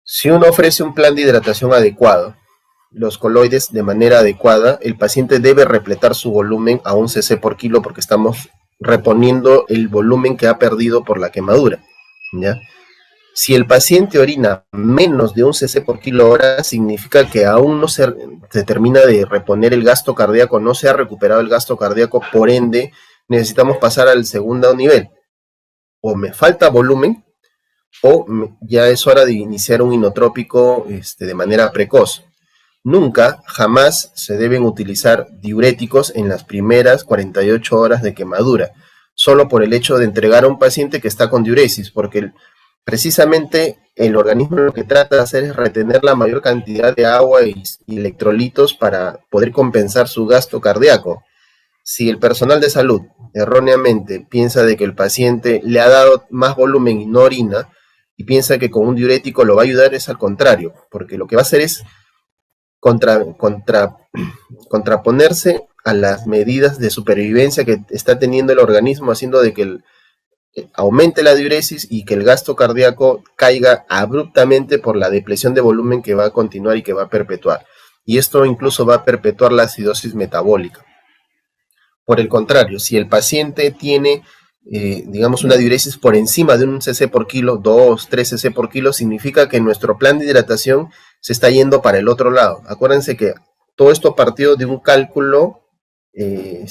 Si uno ofrece un plan de hidratación adecuado, los coloides de manera adecuada, el paciente debe repletar su volumen a 1 cc por kilo porque estamos reponiendo el volumen que ha perdido por la quemadura, ¿ya? Si el paciente orina menos de un cc por kilo hora, significa que aún no se termina de reponer el gasto cardíaco, no se ha recuperado el gasto cardíaco, por ende necesitamos pasar al segundo nivel. O me falta volumen, o ya es hora de iniciar un inotrópico de manera precoz. Nunca, jamás se deben utilizar diuréticos en las primeras 48 horas de quemadura, solo por el hecho de entregar a un paciente que está con diuresis, porque precisamente el organismo lo que trata de hacer es retener la mayor cantidad de agua y electrolitos para poder compensar su gasto cardíaco. Si el personal de salud erróneamente piensa de que el paciente le ha dado más volumen y no orina, y piensa que con un diurético lo va a ayudar, es al contrario, porque lo que va a hacer es contraponerse a las medidas de supervivencia que está teniendo el organismo, haciendo de que aumente la diuresis y que el gasto cardíaco caiga abruptamente por la depresión de volumen que va a continuar y que va a perpetuar. Y esto incluso va a perpetuar la acidosis metabólica. Por el contrario, si el paciente tiene, digamos, una diuresis por encima de un cc por kilo, 2, 3 cc por kilo, significa que nuestro plan de hidratación se está yendo para el otro lado. Acuérdense que todo esto partió de un cálculo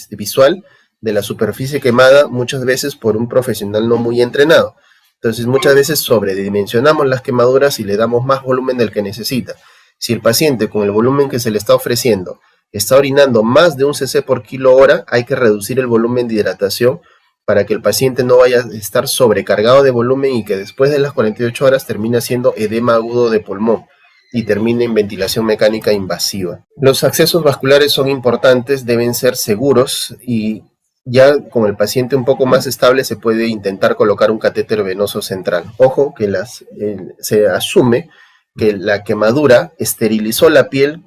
visual de la superficie quemada, muchas veces por un profesional no muy entrenado. Entonces, muchas veces sobredimensionamos las quemaduras y le damos más volumen del que necesita. Si el paciente, con el volumen que se le está ofreciendo, está orinando más de un cc por kilo hora, hay que reducir el volumen de hidratación para que el paciente no vaya a estar sobrecargado de volumen y que después de las 48 horas termine siendo edema agudo de pulmón y termine en ventilación mecánica invasiva. Los accesos vasculares son importantes, deben ser seguros, y ya con el paciente un poco más estable se puede intentar colocar un catéter venoso central. Ojo que se asume que la quemadura esterilizó la piel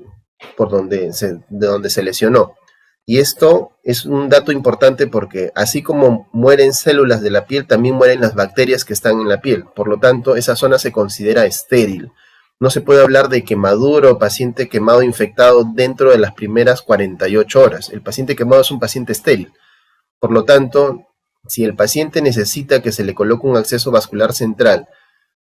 de donde se lesionó. Y esto es un dato importante porque así como mueren células de la piel, también mueren las bacterias que están en la piel. Por lo tanto, esa zona se considera estéril. No se puede hablar de quemadura o paciente quemado infectado dentro de las primeras 48 horas. El paciente quemado es un paciente estéril. Por lo tanto, si el paciente necesita que se le coloque un acceso vascular central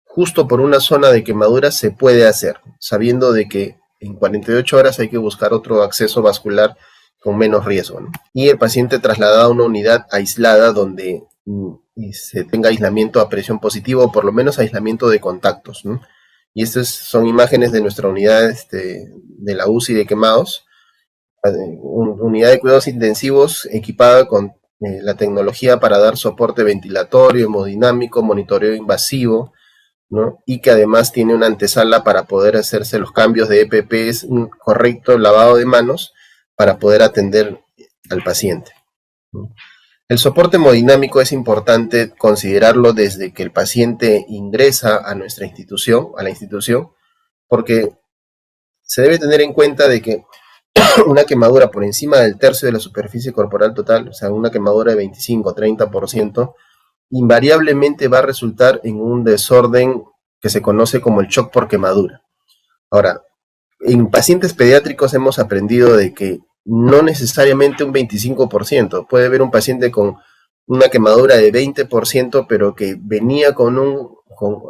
justo por una zona de quemadura, se puede hacer, sabiendo de que en 48 horas hay que buscar otro acceso vascular con menos riesgo, ¿no? Y el paciente trasladado a una unidad aislada donde se tenga aislamiento a presión positiva o por lo menos aislamiento de contactos, ¿no? Y estas son imágenes de nuestra unidad de la UCI de quemados, unidad de cuidados intensivos equipada con la tecnología para dar soporte ventilatorio, hemodinámico, monitoreo invasivo, ¿no? Y que además tiene una antesala para poder hacerse los cambios de EPPs, un correcto lavado de manos para poder atender al paciente, ¿no? El soporte hemodinámico es importante considerarlo desde que el paciente ingresa a nuestra institución, porque se debe tener en cuenta de que una quemadura por encima del tercio de la superficie corporal total, o sea, una quemadura de 25-30%, invariablemente va a resultar en un desorden que se conoce como el shock por quemadura. Ahora, en pacientes pediátricos hemos aprendido de que no necesariamente un 25%, puede haber un paciente con una quemadura de 20%, pero que venía con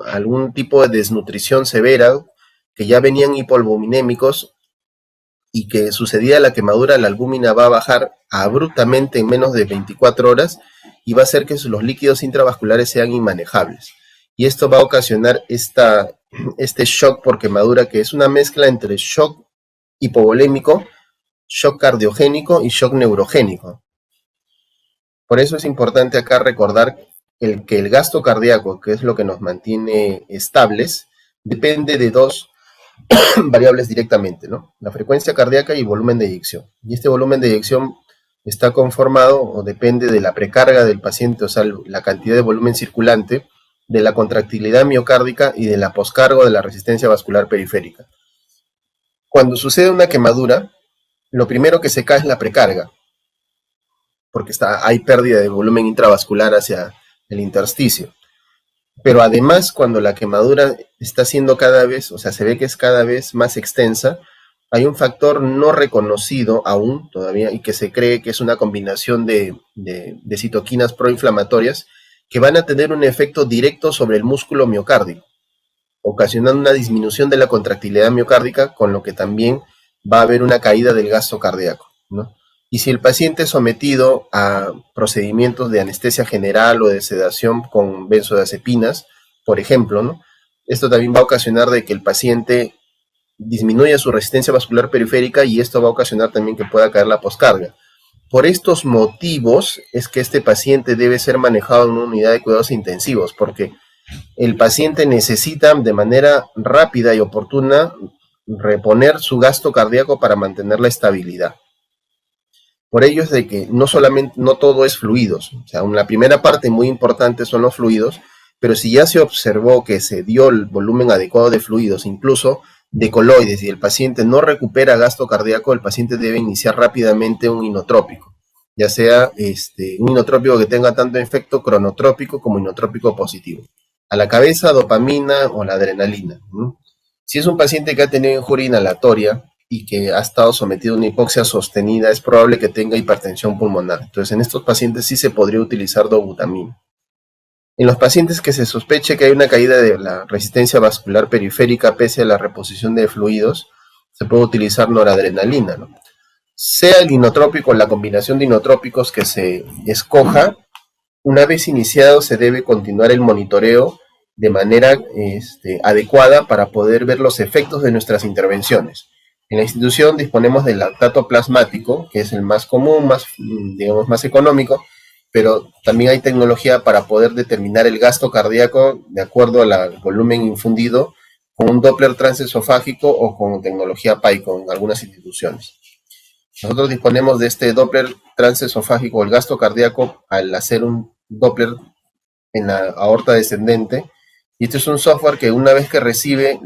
algún tipo de desnutrición severa, que ya venían hipoalbuminémicos, y que sucedía la quemadura, la albúmina va a bajar abruptamente en menos de 24 horas y va a hacer que los líquidos intravasculares sean inmanejables. Y esto va a ocasionar este shock por quemadura, que es una mezcla entre shock hipovolémico, shock cardiogénico y shock neurogénico. Por eso es importante acá recordar que el gasto cardíaco, que es lo que nos mantiene estables, depende de dos variables directamente, ¿no? La frecuencia cardíaca y el volumen de eyección. Y este volumen de eyección está conformado o depende de la precarga del paciente, o sea, la cantidad de volumen circulante, de la contractilidad miocárdica y de la poscargo de la resistencia vascular periférica. Cuando sucede una quemadura, lo primero que se cae es la precarga, porque hay pérdida de volumen intravascular hacia el intersticio. Pero además, cuando la quemadura está siendo cada vez, o sea, se ve que es cada vez más extensa, hay un factor no reconocido aún todavía y que se cree que es una combinación de citoquinas proinflamatorias que van a tener un efecto directo sobre el músculo miocárdico, ocasionando una disminución de la contractilidad miocárdica, con lo que también va a haber una caída del gasto cardíaco, ¿no? Y si el paciente es sometido a procedimientos de anestesia general o de sedación con benzodiazepinas, por ejemplo, ¿no? Esto también va a ocasionar de que el paciente disminuya su resistencia vascular periférica y esto va a ocasionar también que pueda caer la poscarga. Por estos motivos es que este paciente debe ser manejado en una unidad de cuidados intensivos, porque el paciente necesita de manera rápida y oportuna reponer su gasto cardíaco para mantener la estabilidad. Por ello es de que no todo es fluidos, o sea, la primera parte muy importante son los fluidos, pero si ya se observó que se dio el volumen adecuado de fluidos, incluso de coloides, y el paciente no recupera gasto cardíaco, el paciente debe iniciar rápidamente un inotrópico, ya sea un inotrópico que tenga tanto efecto cronotrópico como inotrópico positivo. A la cabeza, dopamina o la adrenalina, ¿no? Si es un paciente que ha tenido injuria inhalatoria y que ha estado sometido a una hipoxia sostenida, es probable que tenga hipertensión pulmonar. Entonces, en estos pacientes sí se podría utilizar dobutamina. En los pacientes que se sospeche que hay una caída de la resistencia vascular periférica pese a la reposición de fluidos, se puede utilizar noradrenalina, ¿no? Sea el inotrópico o la combinación de inotrópicos que se escoja, una vez iniciado se debe continuar el monitoreo de manera adecuada para poder ver los efectos de nuestras intervenciones. En la institución disponemos del lactato plasmático, que es el más común, digamos, más económico, pero también hay tecnología para poder determinar el gasto cardíaco de acuerdo al volumen infundido con un Doppler transesofágico o con tecnología PICO en algunas instituciones. Nosotros disponemos de este Doppler transesofágico, el gasto cardíaco, al hacer un Doppler en la aorta descendente. Y este es un software que una vez que recibe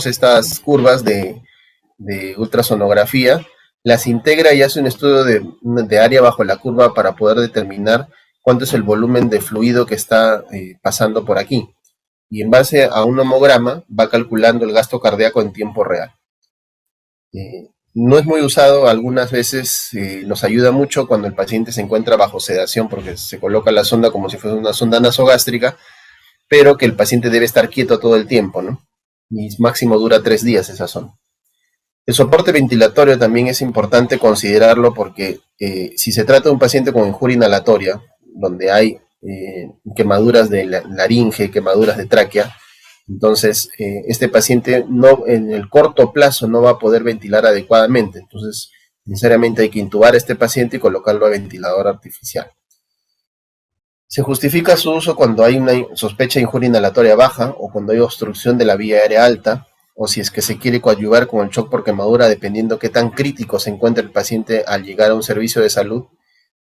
estas curvas de ultrasonografía, las integra y hace un estudio de área bajo la curva para poder determinar cuánto es el volumen de fluido que está pasando por aquí. Y en base a un homograma va calculando el gasto cardíaco en tiempo real. No es muy usado, algunas veces nos ayuda mucho cuando el paciente se encuentra bajo sedación porque se coloca la sonda como si fuese una sonda nasogástrica, pero que el paciente debe estar quieto todo el tiempo, ¿no? Y máximo dura 3 días esa sonda. El soporte ventilatorio también es importante considerarlo porque si se trata de un paciente con injuria inhalatoria, donde hay quemaduras de laringe, quemaduras de tráquea, entonces este paciente en el corto plazo no va a poder ventilar adecuadamente. Entonces, necesariamente hay que intubar a este paciente y colocarlo a ventilador artificial. Se justifica su uso cuando hay una sospecha de injuria inhalatoria baja o cuando hay obstrucción de la vía aérea alta, o si es que se quiere coadyuvar con el shock por quemadura, dependiendo qué tan crítico se encuentre el paciente al llegar a un servicio de salud,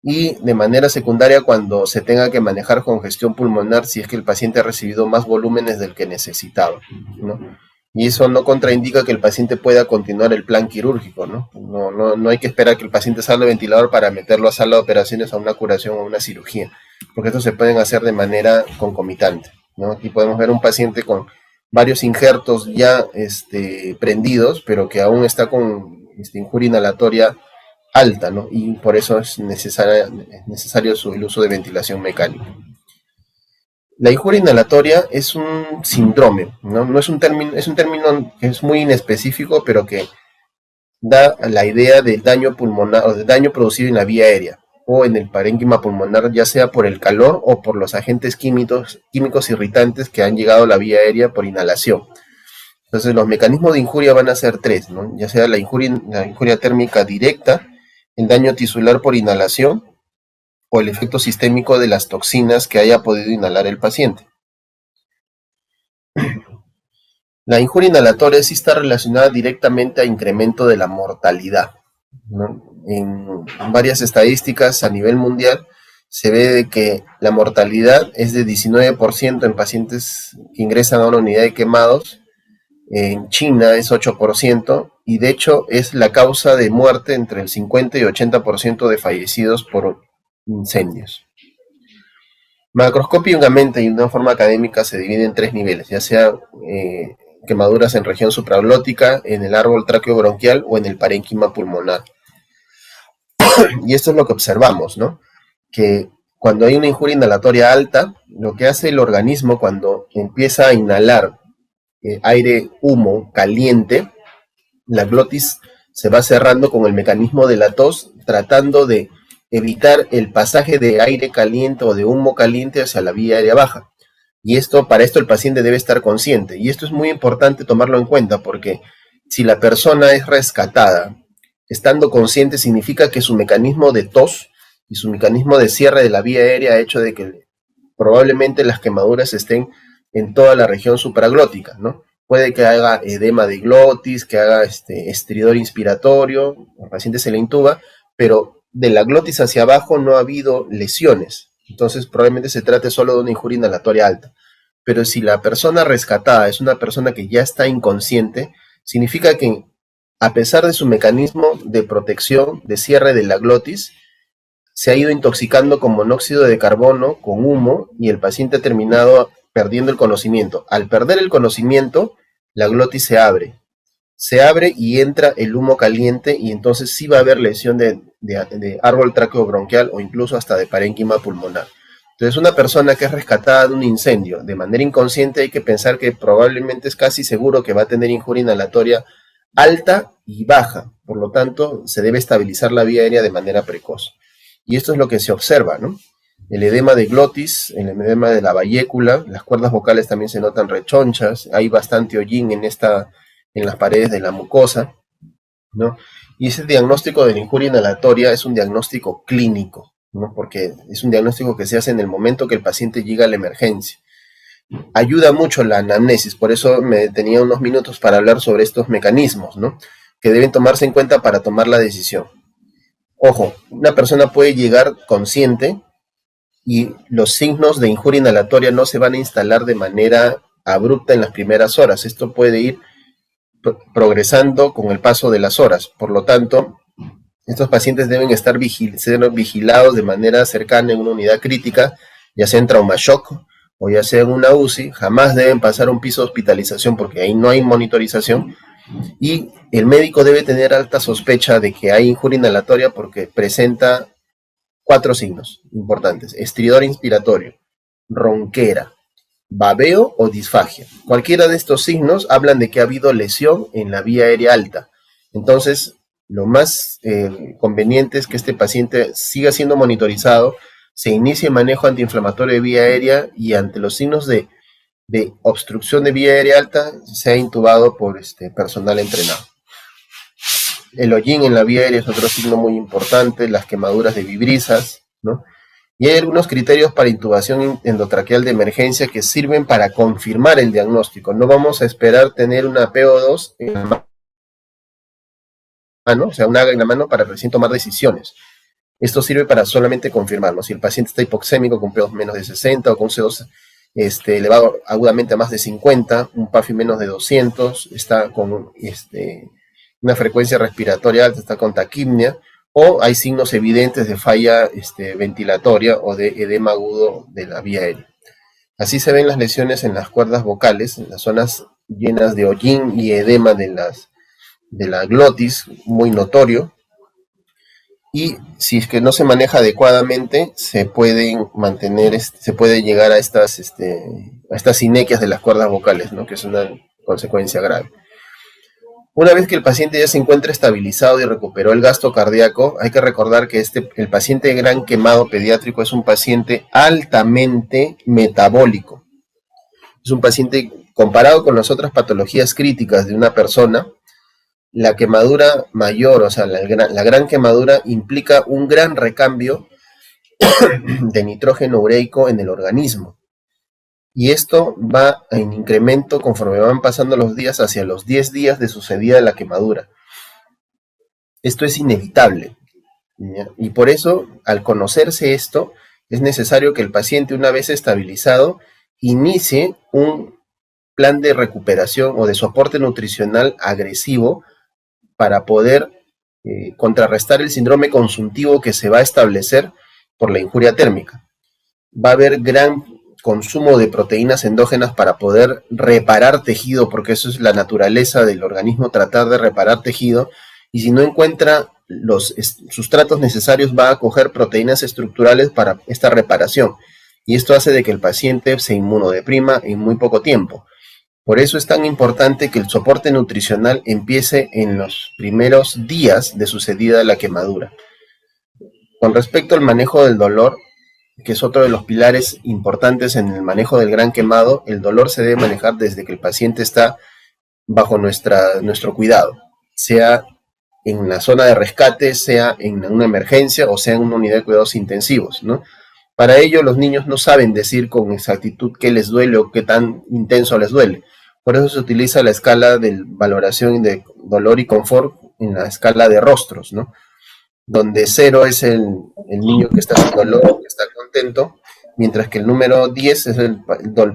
y de manera secundaria cuando se tenga que manejar congestión pulmonar si es que el paciente ha recibido más volúmenes del que necesitaba, ¿no? Y eso no contraindica que el paciente pueda continuar el plan quirúrgico, ¿no? No hay que esperar que el paciente salga del ventilador para meterlo a sala de operaciones, a una curación o a una cirugía, porque estos se pueden hacer de manera concomitante, ¿no? Aquí podemos ver un paciente con varios injertos ya prendidos, pero que aún está con injuria inhalatoria alta, ¿no? Y por eso es necesario el uso de ventilación mecánica. La injuria inhalatoria es un síndrome, ¿no? No es un término, es un término que es muy inespecífico, pero que da la idea del daño pulmonar o del daño producido en la vía aérea o en el parénquima pulmonar, ya sea por el calor o por los agentes químicos irritantes que han llegado a la vía aérea por inhalación. Entonces, los mecanismos de injuria van a ser 3, ¿no? Ya sea la injuria térmica directa, el daño tisular por inhalación o el efecto sistémico de las toxinas que haya podido inhalar el paciente. La injuria inhalatoria sí está relacionada directamente a incremento de la mortalidad, ¿no? En varias estadísticas a nivel mundial se ve de que la mortalidad es de 19% en pacientes que ingresan a una unidad de quemados. En China es 8% y de hecho es la causa de muerte entre el 50 y 80% de fallecidos por incendios. Macroscópicamente y de una forma académica se divide en 3 niveles, ya sea quemaduras en región supraglótica, en el árbol tráqueo-bronquial o en el parénquima pulmonar. Y esto es lo que observamos, ¿no? Que cuando hay una injuria inhalatoria alta, lo que hace el organismo cuando empieza a inhalar aire, humo caliente, la glotis se va cerrando con el mecanismo de la tos, tratando de evitar el pasaje de aire caliente o de humo caliente hacia la vía aérea baja. Y para esto el paciente debe estar consciente. Y esto es muy importante tomarlo en cuenta porque si la persona es rescatada, estando consciente significa que su mecanismo de tos y su mecanismo de cierre de la vía aérea ha hecho de que probablemente las quemaduras estén en toda la región supraglótica, ¿no? Puede que haga edema de glotis, que haga estridor inspiratorio, al paciente se le intuba, pero de la glotis hacia abajo no ha habido lesiones. Entonces probablemente se trate solo de una injuria inhalatoria alta. Pero si la persona rescatada es una persona que ya está inconsciente, significa que a pesar de su mecanismo de protección, de cierre de la glotis, se ha ido intoxicando con monóxido de carbono, con humo, y el paciente ha terminado perdiendo el conocimiento. Al perder el conocimiento, la glotis se abre y entra el humo caliente y entonces sí va a haber lesión de árbol tráqueo-bronquial o incluso hasta de parénquima pulmonar. Entonces una persona que es rescatada de un incendio de manera inconsciente hay que pensar que probablemente es casi seguro que va a tener injuria inhalatoria alta y baja, por lo tanto se debe estabilizar la vía aérea de manera precoz. Y esto es lo que se observa, ¿no? El edema de glotis, el edema de la vallécula, las cuerdas vocales también se notan rechonchas, hay bastante hollín en las paredes de la mucosa, ¿no? Y ese diagnóstico de la injuria inhalatoria es un diagnóstico clínico, ¿no? Porque es un diagnóstico que se hace en el momento que el paciente llega a la emergencia. Ayuda mucho la anamnesis, por eso me tenía unos minutos para hablar sobre estos mecanismos, ¿no? Que deben tomarse en cuenta para tomar la decisión. Ojo, una persona puede llegar consciente y los signos de injuria inhalatoria no se van a instalar de manera abrupta en las primeras horas. Esto puede ir progresando con el paso de las horas. Por lo tanto, estos pacientes deben estar ser vigilados de manera cercana en una unidad crítica, ya sea en trauma shock o ya sea en una UCI. Jamás deben pasar un piso de hospitalización porque ahí no hay monitorización. Y el médico debe tener alta sospecha de que hay injuria inhalatoria porque presenta 4 signos importantes: estridor inspiratorio, ronquera, babeo o disfagia. Cualquiera de estos signos hablan de que ha habido lesión en la vía aérea alta. Entonces, lo más conveniente es que este paciente siga siendo monitorizado, se inicie manejo antiinflamatorio de vía aérea y ante los signos de obstrucción de vía aérea alta sea intubado por personal entrenado. El hollín en la vía aérea es otro signo muy importante, las quemaduras de vibrisas, ¿no? Y hay algunos criterios para intubación endotraqueal de emergencia que sirven para confirmar el diagnóstico. No vamos a esperar tener una PO2 en la mano, o sea, una en la mano para recién tomar decisiones. Esto sirve para solamente confirmarlo. Si el paciente está hipoxémico con PO2 menos de 60 o con CO2 elevado agudamente a más de 50, un PAFI menos de 200, está con una frecuencia respiratoria alta, está con taquipnia, o hay signos evidentes de falla ventilatoria o de edema agudo de la vía aérea. Así se ven las lesiones en las cuerdas vocales, en las zonas llenas de hollín y edema de la glotis, muy notorio. Y si es que no se maneja adecuadamente, se puede llegar a estas sinequias de las cuerdas vocales, ¿no? Que es una consecuencia grave. Una vez que el paciente ya se encuentra estabilizado y recuperó el gasto cardíaco, hay que recordar que el paciente de gran quemado pediátrico es un paciente altamente metabólico. Es un paciente, comparado con las otras patologías críticas de una persona, la quemadura mayor, o sea, la gran quemadura implica un gran recambio de nitrógeno ureico en el organismo. Y esto va en incremento conforme van pasando los días hacia los 10 días de sucedida la quemadura. Esto es inevitable, ¿ya? Y por eso, al conocerse esto, es necesario que el paciente, una vez estabilizado, inicie un plan de recuperación o de soporte nutricional agresivo para poder contrarrestar el síndrome consuntivo que se va a establecer por la injuria térmica. Va a haber gran consumo de proteínas endógenas para poder reparar tejido, porque eso es la naturaleza del organismo, tratar de reparar tejido, y si no encuentra los sustratos necesarios va a coger proteínas estructurales para esta reparación, y esto hace de que el paciente se inmunodeprima en muy poco tiempo. Por eso es tan importante que el soporte nutricional empiece en los primeros días de sucedida la quemadura. Con respecto al manejo del dolor, que es otro de los pilares importantes en el manejo del gran quemado, el dolor se debe manejar desde que el paciente está bajo nuestro cuidado, sea en la zona de rescate, sea en una emergencia o sea en una unidad de cuidados intensivos, ¿no? Para ello, los niños no saben decir con exactitud qué les duele o qué tan intenso les duele. Por eso se utiliza la escala de valoración de dolor y confort en la escala de rostros, ¿no? Donde 0 es el niño que está sin dolor, que está contento, mientras que el número 10 es el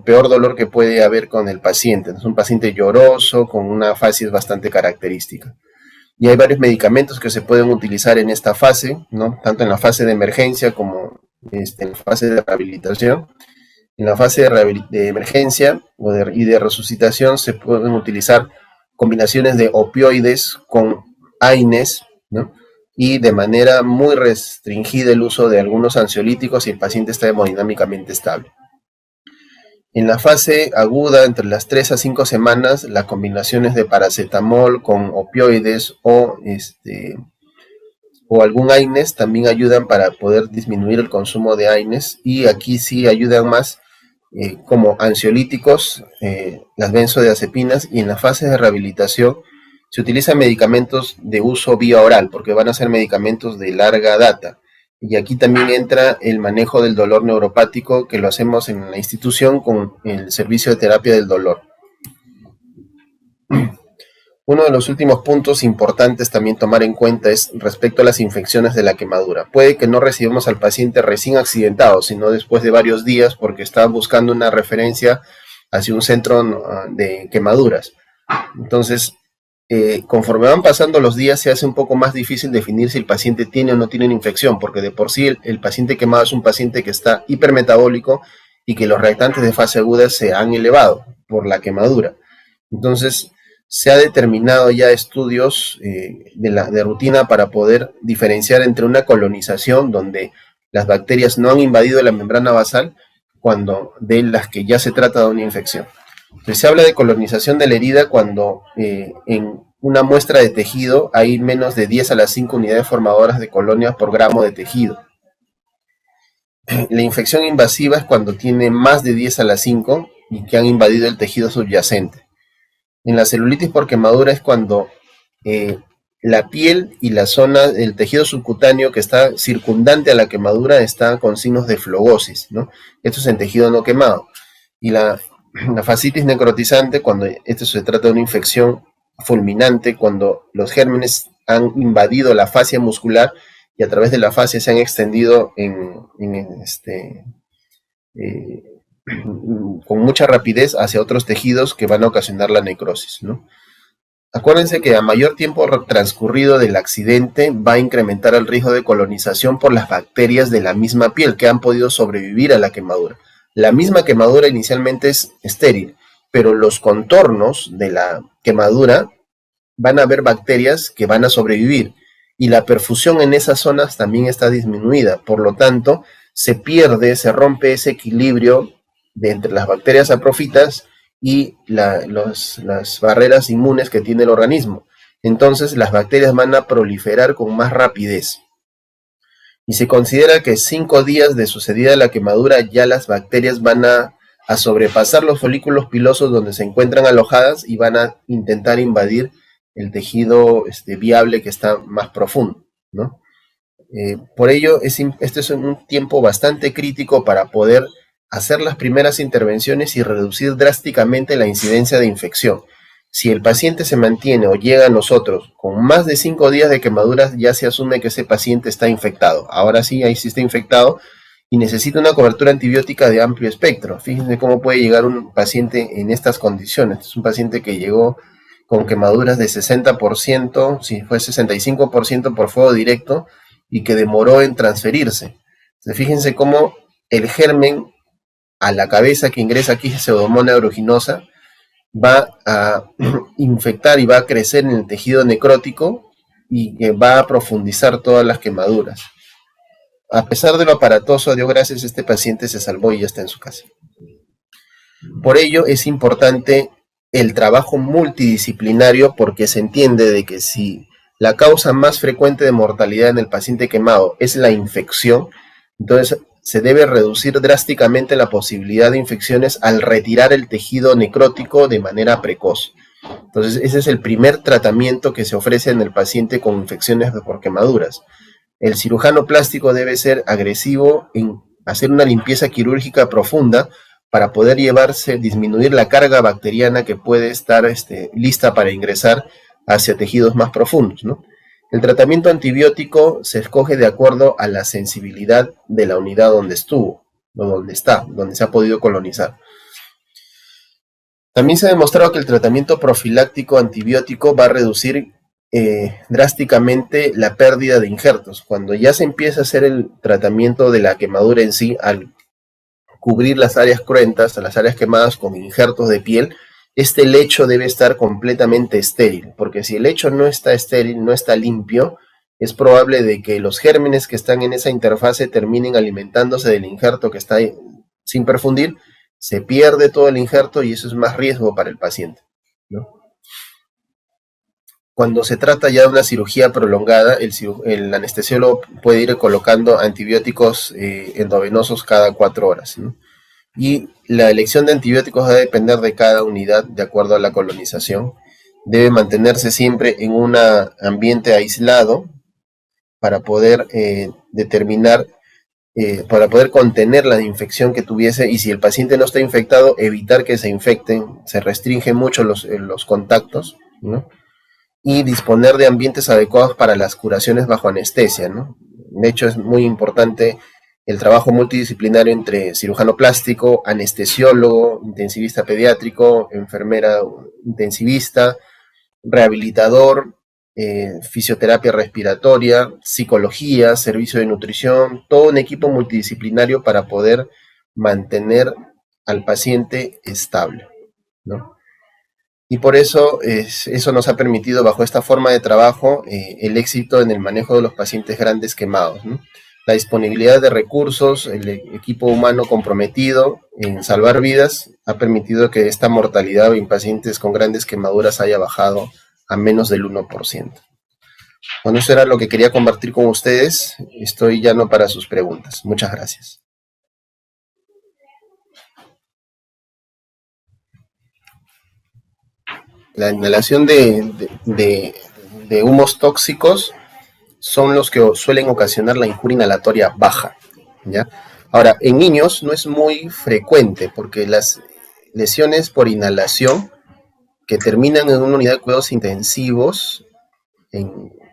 peor dolor que puede haber con el paciente. Es un paciente lloroso, con una facies bastante característica. Y hay varios medicamentos que se pueden utilizar en esta fase, ¿no? Tanto en la fase de emergencia como en la fase de rehabilitación. En la fase de emergencia y de resucitación se pueden utilizar combinaciones de opioides con AINES, ¿no? Y de manera muy restringida el uso de algunos ansiolíticos si el paciente está hemodinámicamente estable. En la fase aguda, entre las 3 a 5 semanas, las combinaciones de paracetamol con opioides o algún AINES también ayudan para poder disminuir el consumo de AINES, y aquí sí ayudan más como ansiolíticos, las benzodiazepinas, y en la fase de rehabilitación se utilizan medicamentos de uso vía oral, porque van a ser medicamentos de larga data. Y aquí también entra el manejo del dolor neuropático, que lo hacemos en la institución con el servicio de terapia del dolor. Uno de los últimos puntos importantes también tomar en cuenta es respecto a las infecciones de la quemadura. Puede que no recibamos al paciente recién accidentado, sino después de varios días, porque está buscando una referencia hacia un centro de quemaduras. Entonces, conforme van pasando los días, se hace un poco más difícil definir si el paciente tiene o no tiene una infección, porque de por sí el paciente quemado es un paciente que está hipermetabólico y que los reactantes de fase aguda se han elevado por la quemadura. Entonces, se ha determinado ya estudios de rutina para poder diferenciar entre una colonización donde las bacterias no han invadido la membrana basal, cuando de las que ya se trata de una infección. Entonces, se habla de colonización de la herida cuando en una muestra de tejido hay menos de 10 a la 5 unidades formadoras de colonias por gramo de tejido. La infección invasiva es cuando tiene más de 10 a la 5 y que han invadido el tejido subyacente. En la celulitis por quemadura es cuando la piel y la zona del tejido subcutáneo que está circundante a la quemadura está con signos de flogosis, ¿no? Esto es en tejido no quemado. Y la fascitis necrotizante, cuando esto se trata de una infección fulminante, cuando los gérmenes han invadido la fascia muscular y a través de la fascia se han extendido con mucha rapidez hacia otros tejidos que van a ocasionar la necrosis, ¿no? Acuérdense que a mayor tiempo transcurrido del accidente va a incrementar el riesgo de colonización por las bacterias de la misma piel que han podido sobrevivir a la quemadura. La misma quemadura inicialmente es estéril, pero los contornos de la quemadura van a haber bacterias que van a sobrevivir y la perfusión en esas zonas también está disminuida. Por lo tanto, se rompe ese equilibrio de entre las bacterias saprofitas y las barreras inmunes que tiene el organismo. Entonces, las bacterias van a proliferar con más rapidez. Y se considera que 5 días de sucedida la quemadura ya las bacterias van a sobrepasar los folículos pilosos donde se encuentran alojadas y van a intentar invadir el tejido viable que está más profundo, ¿no? Por ello, este es un tiempo bastante crítico para poder hacer las primeras intervenciones y reducir drásticamente la incidencia de infección. Si el paciente se mantiene o llega a nosotros con más de 5 días de quemaduras, ya se asume que ese paciente está infectado. Ahora sí, ahí sí está infectado y necesita una cobertura antibiótica de amplio espectro. Fíjense cómo puede llegar un paciente en estas condiciones. Es un paciente que llegó con quemaduras de 60%, si fue 65% por fuego directo, y que demoró en transferirse. Entonces, fíjense cómo el germen a la cabeza que ingresa aquí Pseudomonas aeruginosa, va a infectar y va a crecer en el tejido necrótico y que va a profundizar todas las quemaduras. A pesar de lo aparatoso, a Dios gracias, este paciente se salvó y ya está en su casa. Por ello es importante el trabajo multidisciplinario, porque se entiende de que si la causa más frecuente de mortalidad en el paciente quemado es la infección, entonces se debe reducir drásticamente la posibilidad de infecciones al retirar el tejido necrótico de manera precoz. Entonces ese es el primer tratamiento que se ofrece en el paciente con infecciones por quemaduras. El cirujano plástico debe ser agresivo en hacer una limpieza quirúrgica profunda para poder disminuir la carga bacteriana que puede estar lista para ingresar hacia tejidos más profundos, ¿no? El tratamiento antibiótico se escoge de acuerdo a la sensibilidad de la unidad donde estuvo, o donde se ha podido colonizar. También se ha demostrado que el tratamiento profiláctico antibiótico va a reducir drásticamente la pérdida de injertos. Cuando ya se empieza a hacer el tratamiento de la quemadura en sí, al cubrir las áreas cruentas, las áreas quemadas con injertos de piel, este lecho debe estar completamente estéril, porque si el lecho no está estéril, no está limpio, es probable de que los gérmenes que están en esa interfase terminen alimentándose del injerto que está ahí, sin perfundir, se pierde todo el injerto y eso es más riesgo para el paciente, ¿no? Cuando se trata ya de una cirugía prolongada, el anestesiólogo puede ir colocando antibióticos endovenosos cada 4 horas, ¿no? Y la elección de antibióticos va a depender de cada unidad de acuerdo a la colonización. Debe mantenerse siempre en un ambiente aislado para poder para poder contener la infección que tuviese, y si el paciente no está infectado, evitar que se infecten. Se restringen mucho los contactos, ¿no? Y disponer de ambientes adecuados para las curaciones bajo anestesia, ¿no? De hecho, es muy importante el trabajo multidisciplinario entre cirujano plástico, anestesiólogo, intensivista pediátrico, enfermera intensivista, rehabilitador, fisioterapia respiratoria, psicología, servicio de nutrición, todo un equipo multidisciplinario para poder mantener al paciente estable, ¿no? Y por eso eso nos ha permitido, bajo esta forma de trabajo, el éxito en el manejo de los pacientes grandes quemados, ¿no? La disponibilidad de recursos, el equipo humano comprometido en salvar vidas, ha permitido que esta mortalidad en pacientes con grandes quemaduras haya bajado a menos del 1%. Bueno, eso era lo que quería compartir con ustedes. Estoy llano para sus preguntas. Muchas gracias. La inhalación de humos tóxicos son los que suelen ocasionar la injuria inhalatoria baja, ¿ya? Ahora, en niños no es muy frecuente, porque las lesiones por inhalación que terminan en una unidad de cuidados intensivos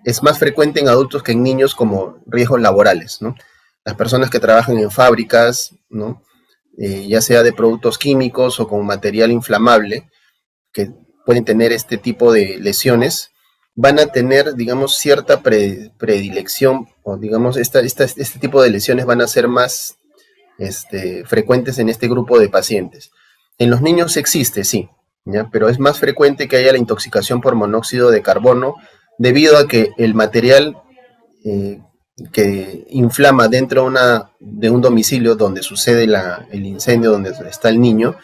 es más frecuente en adultos que en niños, como riesgos laborales, ¿no? Las personas que trabajan en fábricas, ¿no? Ya sea de productos químicos o con material inflamable, que pueden tener este tipo de lesiones, van a tener, digamos, cierta predilección, o digamos, este tipo de lesiones van a ser más frecuentes en este grupo de pacientes. En los niños existe, sí, ¿ya? Pero es más frecuente que haya la intoxicación por monóxido de carbono, debido a que el material que inflama dentro de un domicilio donde sucede el incendio, donde está el niño,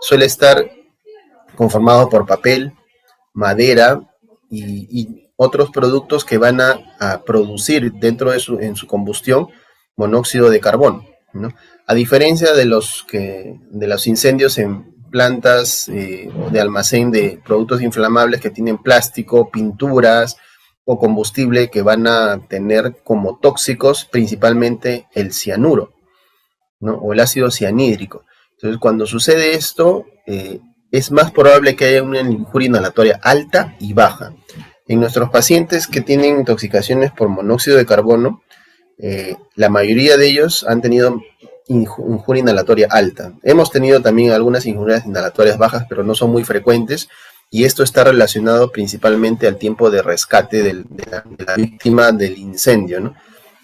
suele estar conformado por papel, madera y otros productos que van a producir en su combustión monóxido de carbono, ¿no? A diferencia de los incendios en plantas de almacén de productos inflamables que tienen plástico, pinturas o combustible, que van a tener como tóxicos principalmente el cianuro, ¿no? O el ácido cianhídrico. Entonces, cuando sucede esto, es más probable que haya una injuria inhalatoria alta y baja. En nuestros pacientes que tienen intoxicaciones por monóxido de carbono, la mayoría de ellos han tenido injuria inhalatoria alta. Hemos tenido también algunas injurias inhalatorias bajas, pero no son muy frecuentes, y esto está relacionado principalmente al tiempo de rescate de la víctima del incendio, ¿no?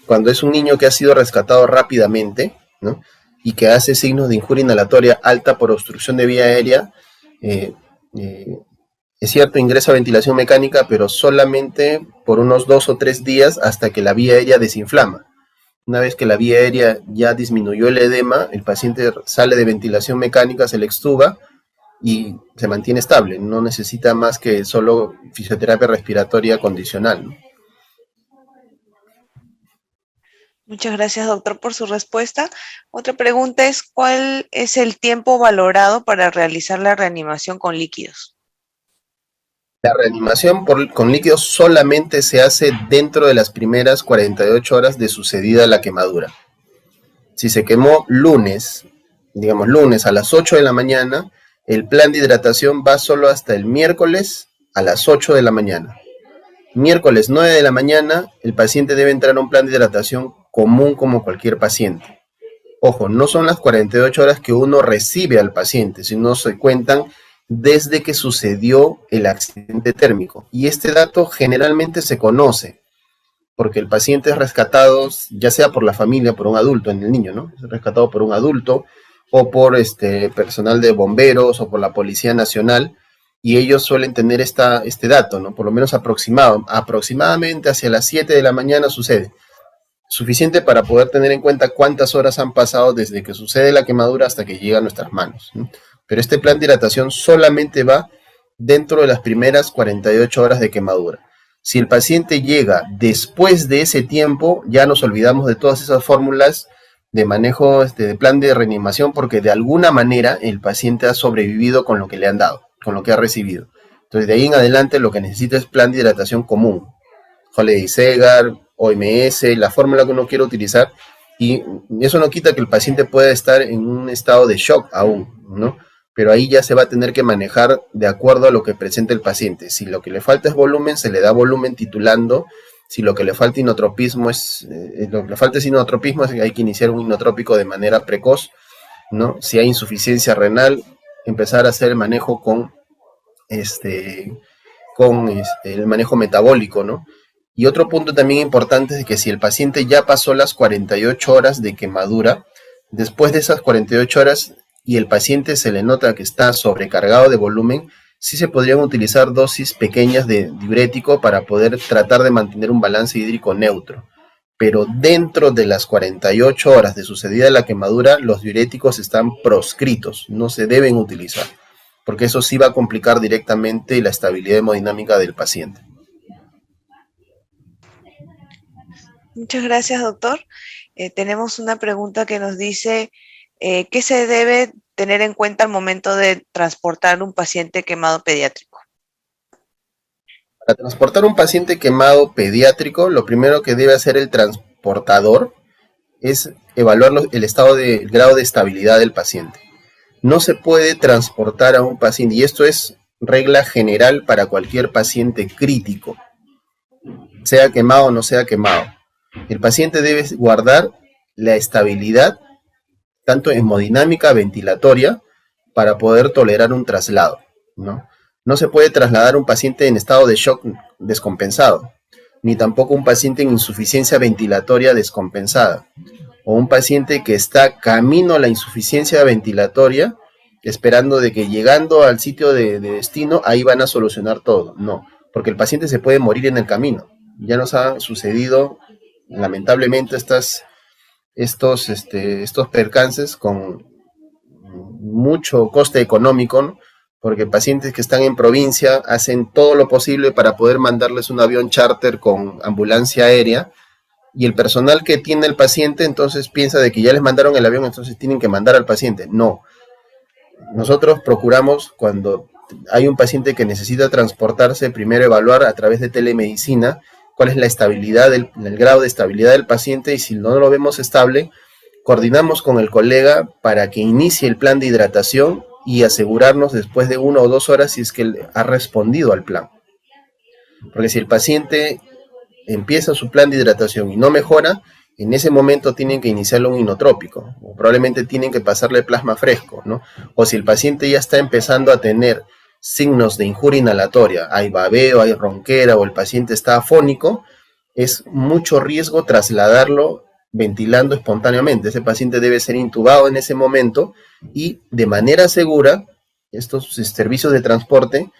Cuando es un niño que ha sido rescatado rápidamente, ¿no? y que hace signos de injuria inhalatoria alta por obstrucción de vía aérea, es cierto, ingresa a ventilación mecánica, pero solamente por unos 2 o 3 días hasta que la vía aérea desinflama. Una vez que la vía aérea ya disminuyó el edema, el paciente sale de ventilación mecánica, se le extuba y se mantiene estable. No necesita más que solo fisioterapia respiratoria condicional, ¿no? Muchas gracias, doctor, por su respuesta. Otra pregunta es, ¿cuál es el tiempo valorado para realizar la reanimación con líquidos? La reanimación con líquidos solamente se hace dentro de las primeras 48 horas de sucedida la quemadura. Si se quemó lunes, digamos lunes a las 8 de la mañana, el plan de hidratación va solo hasta el miércoles a las 8 de la mañana. Miércoles 9 de la mañana, el paciente debe entrar a un plan de hidratación común como cualquier paciente. Ojo, no son las 48 horas que uno recibe al paciente, sino se cuentan desde que sucedió el accidente térmico. Y este dato generalmente se conoce, porque el paciente es rescatado, ya sea por la familia, por un adulto, en el niño, ¿no? Es rescatado por un adulto, o por personal de bomberos, o por la Policía Nacional, y ellos suelen tener este dato, ¿no? Por lo menos aproximadamente hacia las 7 de la mañana sucede. Suficiente para poder tener en cuenta cuántas horas han pasado desde que sucede la quemadura hasta que llega a nuestras manos, ¿no? Pero este plan de hidratación solamente va dentro de las primeras 48 horas de quemadura. Si el paciente llega después de ese tiempo, ya nos olvidamos de todas esas fórmulas de manejo de plan de reanimación, porque de alguna manera el paciente ha sobrevivido con lo que le han dado, con lo que ha recibido. Entonces, de ahí en adelante lo que necesita es plan de hidratación común. Holiday Segar, OMS, la fórmula que uno quiere utilizar, y eso no quita que el paciente pueda estar en un estado de shock aún, ¿no? Pero ahí ya se va a tener que manejar de acuerdo a lo que presenta el paciente. Si lo que le falta es volumen, se le da volumen titulando. Si lo que le falta inotropismo hay que iniciar un inotrópico de manera precoz, ¿no? Si hay insuficiencia renal, empezar a hacer el manejo con el manejo metabólico, ¿no? Y otro punto también importante es que si el paciente ya pasó las 48 horas de quemadura, después de esas 48 horas y el paciente se le nota que está sobrecargado de volumen, sí se podrían utilizar dosis pequeñas de diurético para poder tratar de mantener un balance hídrico neutro. Pero dentro de las 48 horas de sucedida la quemadura, los diuréticos están proscritos, no se deben utilizar, porque eso sí va a complicar directamente la estabilidad hemodinámica del paciente. Muchas gracias, doctor. Tenemos una pregunta que nos dice, ¿qué se debe tener en cuenta al momento de transportar un paciente quemado pediátrico? Para transportar un paciente quemado pediátrico, lo primero que debe hacer el transportador es evaluar el grado de estabilidad del paciente. No se puede transportar a un paciente, y esto es regla general para cualquier paciente crítico, sea quemado o no sea quemado. El paciente debe guardar la estabilidad, tanto hemodinámica, ventilatoria, para poder tolerar un traslado, ¿no? No se puede trasladar un paciente en estado de shock descompensado, ni tampoco un paciente en insuficiencia ventilatoria descompensada, o un paciente que está camino a la insuficiencia ventilatoria, esperando de que llegando al sitio de destino, ahí van a solucionar todo. No, porque el paciente se puede morir en el camino. Ya nos ha sucedido, lamentablemente, estos percances con mucho coste económico, ¿no? Porque pacientes que están en provincia hacen todo lo posible para poder mandarles un avión charter con ambulancia aérea, y el personal que tiene el paciente entonces piensa de que ya les mandaron el avión, entonces tienen que mandar al paciente. No. Nosotros procuramos, cuando hay un paciente que necesita transportarse, primero evaluar a través de telemedicina cuál es la estabilidad, el grado de estabilidad del paciente, y si no lo vemos estable, coordinamos con el colega para que inicie el plan de hidratación y asegurarnos después de 1 o 2 horas si es que él ha respondido al plan. Porque si el paciente empieza su plan de hidratación y no mejora, en ese momento tienen que iniciarle un inotrópico, o probablemente tienen que pasarle plasma fresco, ¿no? O si el paciente ya está empezando a tener signos de injuria inhalatoria, hay babeo, hay ronquera, o el paciente está afónico, es mucho riesgo trasladarlo ventilando espontáneamente. Ese paciente debe ser intubado en ese momento y de manera segura estos servicios de transporte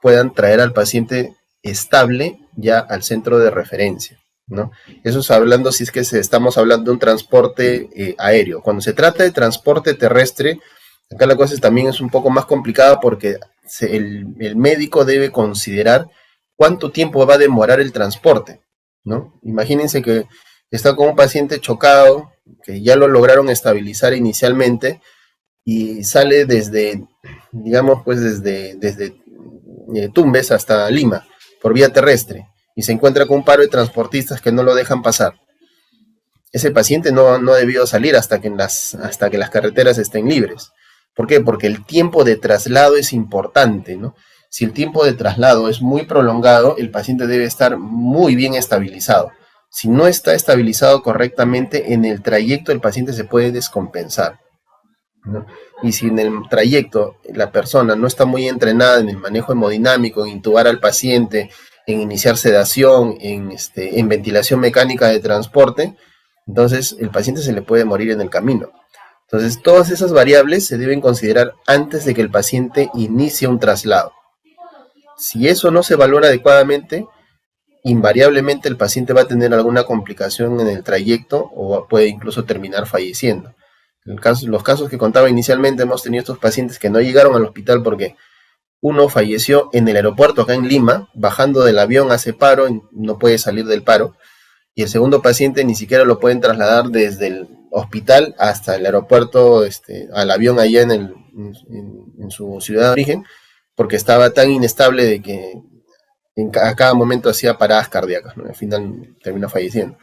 puedan traer al paciente estable ya al centro de referencia, ¿no? Eso es hablando si es que estamos hablando de un transporte aéreo. Cuando se trata de transporte terrestre, acá la cosa también es un poco más complicada porque el médico debe considerar cuánto tiempo va a demorar el transporte, ¿no? Imagínense que está con un paciente chocado, que ya lo lograron estabilizar inicialmente, y sale desde, digamos, pues desde Tumbes hasta Lima, por vía terrestre, y se encuentra con un paro de transportistas que no lo dejan pasar. Ese paciente no debió salir hasta que las carreteras estén libres. ¿Por qué? Porque el tiempo de traslado es importante, ¿no? Si el tiempo de traslado es muy prolongado, el paciente debe estar muy bien estabilizado. Si no está estabilizado correctamente, en el trayecto el paciente se puede descompensar, ¿no? Y si en el trayecto la persona no está muy entrenada en el manejo hemodinámico, en intubar al paciente, en iniciar sedación, en ventilación mecánica de transporte, entonces el paciente se le puede morir en el camino. Entonces todas esas variables se deben considerar antes de que el paciente inicie un traslado. Si eso no se valora adecuadamente, invariablemente el paciente va a tener alguna complicación en el trayecto o puede incluso terminar falleciendo. Los casos que contaba inicialmente, hemos tenido estos pacientes que no llegaron al hospital porque uno falleció en el aeropuerto acá en Lima, bajando del avión hace paro, no puede salir del paro, y el segundo paciente ni siquiera lo pueden trasladar desde el hospital hasta el aeropuerto, al avión allá en su ciudad de origen, porque estaba tan inestable de que a cada momento hacía paradas cardíacas, ¿no? Al final termina falleciendo.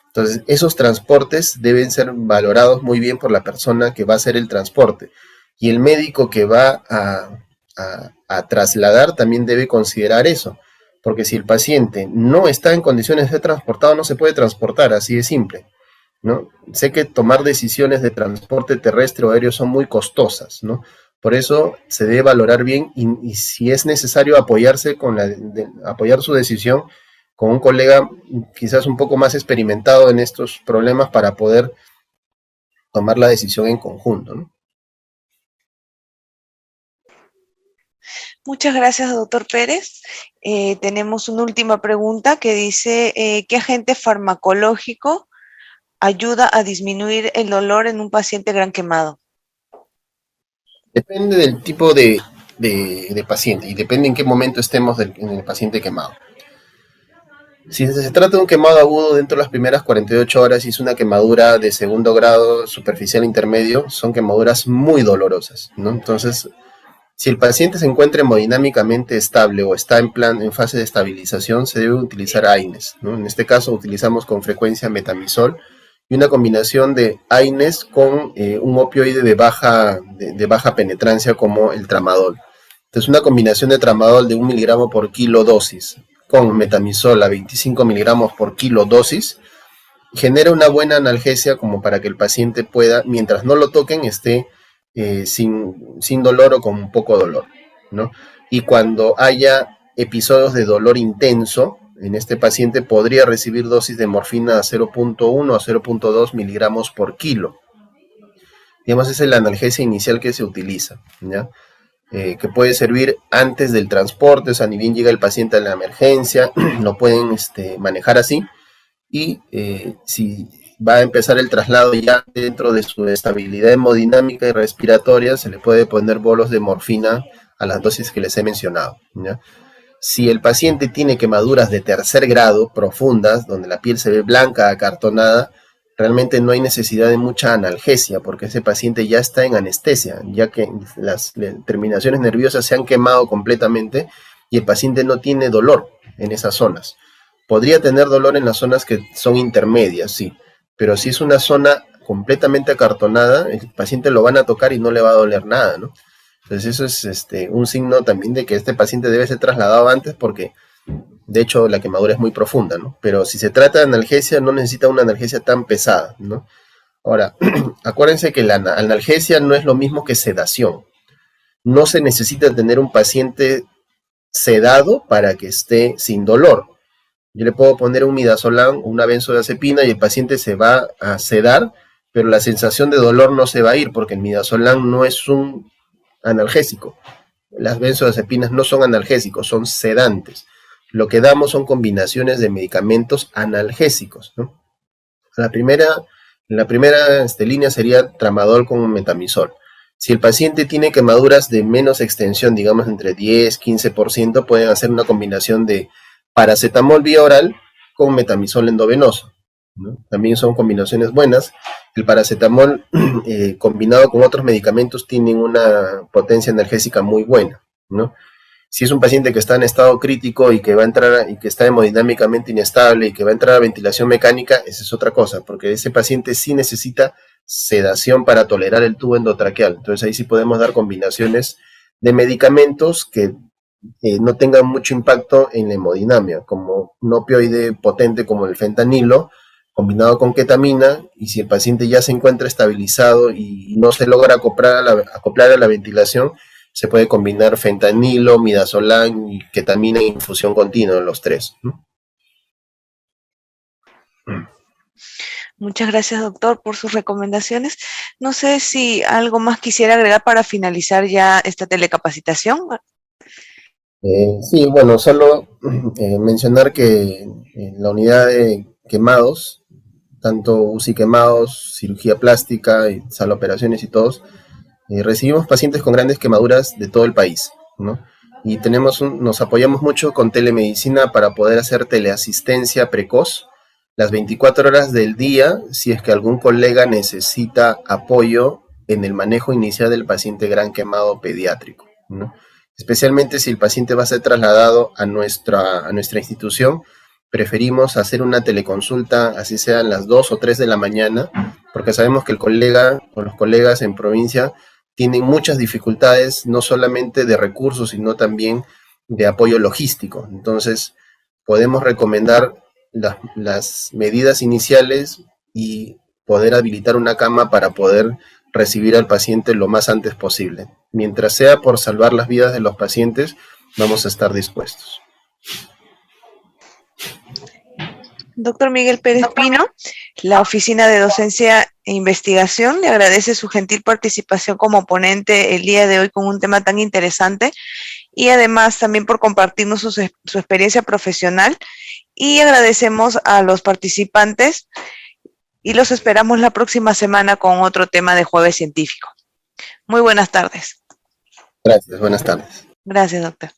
Entonces, esos transportes deben ser valorados muy bien por la persona que va a hacer el transporte. Y el médico que va a trasladar también debe considerar eso. Porque si el paciente no está en condiciones de ser transportado, no se puede transportar, así de simple, ¿no? Sé que tomar decisiones de transporte terrestre o aéreo son muy costosas, ¿no? Por eso se debe valorar bien y si es necesario apoyarse apoyar su decisión con un colega quizás un poco más experimentado en estos problemas para poder tomar la decisión en conjunto, ¿no? Muchas gracias, doctor Pérez. Tenemos una última pregunta que dice, ¿qué agente farmacológico ayuda a disminuir el dolor en un paciente gran quemado? Depende del tipo de paciente y depende en qué momento estemos en el paciente quemado. Si se trata de un quemado agudo dentro de las primeras 48 horas y es una quemadura de segundo grado superficial intermedio, son quemaduras muy dolorosas, ¿no? Entonces, si el paciente se encuentra hemodinámicamente estable o está en fase de estabilización, se debe utilizar AINES, ¿no? En este caso utilizamos con frecuencia metamizol y una combinación de AINES con un opioide de baja penetrancia como el tramadol. Entonces una combinación de tramadol de 1 miligramo por kilo dosis con metamizol a 25 miligramos por kilo dosis genera una buena analgesia como para que el paciente pueda, mientras no lo toquen, esté sin dolor o con poco dolor, ¿no? Y cuando haya episodios de dolor intenso, en este paciente podría recibir dosis de morfina a 0.1 a 0.2 miligramos por kilo. Digamos, esa es la analgesia inicial que se utiliza, ¿ya? Que puede servir antes del transporte, o sea, ni bien llega el paciente a la emergencia, lo pueden manejar así, y si va a empezar el traslado ya dentro de su estabilidad hemodinámica y respiratoria, se le puede poner bolos de morfina a las dosis que les he mencionado, ¿ya? Si el paciente tiene quemaduras de tercer grado profundas, donde la piel se ve blanca, acartonada, realmente no hay necesidad de mucha analgesia, porque ese paciente ya está en anestesia, ya que las terminaciones nerviosas se han quemado completamente y el paciente no tiene dolor en esas zonas. Podría tener dolor en las zonas que son intermedias, sí, pero si es una zona completamente acartonada, el paciente lo van a tocar y no le va a doler nada, ¿no? Entonces eso es un signo también de que este paciente debe ser trasladado antes porque de hecho la quemadura es muy profunda, ¿no? Pero si se trata de analgesia, no necesita una analgesia tan pesada, ¿no? Ahora, acuérdense que la analgesia no es lo mismo que sedación. No se necesita tener un paciente sedado para que esté sin dolor. Yo le puedo poner un midazolam o una benzodiazepina y el paciente se va a sedar, pero la sensación de dolor no se va a ir porque el midazolam no es un analgésico. Las benzodiazepinas no son analgésicos, son sedantes. Lo que damos son combinaciones de medicamentos analgésicos, ¿no? La primera, la primera línea sería tramadol con metamizol. Si el paciente tiene quemaduras de menos extensión, digamos entre 10-15%, pueden hacer una combinación de paracetamol vía oral con metamizol endovenoso, ¿no? También son combinaciones buenas. El paracetamol combinado con otros medicamentos tienen una potencia analgésica muy buena, ¿no? Si es un paciente que está en estado crítico y que va a entrar y que está hemodinámicamente inestable y que va a entrar a ventilación mecánica, esa es otra cosa, porque ese paciente sí necesita sedación para tolerar el tubo endotraqueal. Entonces ahí sí podemos dar combinaciones de medicamentos que no tengan mucho impacto en la hemodinamia, como un opioide potente como el fentanilo, combinado con ketamina, y si el paciente ya se encuentra estabilizado y no se logra acoplar a la ventilación, se puede combinar fentanilo, midazolam y ketamina en infusión continua, los tres, ¿no? Muchas gracias, doctor, por sus recomendaciones. No sé si algo más quisiera agregar para finalizar ya esta telecapacitación. Sí, bueno, solo mencionar que en la unidad de quemados, tanto UCI quemados, cirugía plástica, sala de operaciones y todos, recibimos pacientes con grandes quemaduras de todo el país, ¿no? Y nos apoyamos mucho con telemedicina para poder hacer teleasistencia precoz las 24 horas del día si es que algún colega necesita apoyo en el manejo inicial del paciente gran quemado pediátrico, ¿no? Especialmente si el paciente va a ser trasladado a nuestra institución, preferimos hacer una teleconsulta, así sean las 2 o 3 de la mañana, porque sabemos que el colega o los colegas en provincia tienen muchas dificultades, no solamente de recursos, sino también de apoyo logístico. Entonces, podemos recomendar las medidas iniciales y poder habilitar una cama para poder recibir al paciente lo más antes posible. Mientras sea por salvar las vidas de los pacientes, vamos a estar dispuestos. Doctor Miguel Pérez Pino, la Oficina de Docencia e Investigación le agradece su gentil participación como ponente el día de hoy con un tema tan interesante y además también por compartirnos su experiencia profesional, y agradecemos a los participantes y los esperamos la próxima semana con otro tema de Jueves Científico. Muy buenas tardes. Gracias, buenas tardes. Gracias, doctor.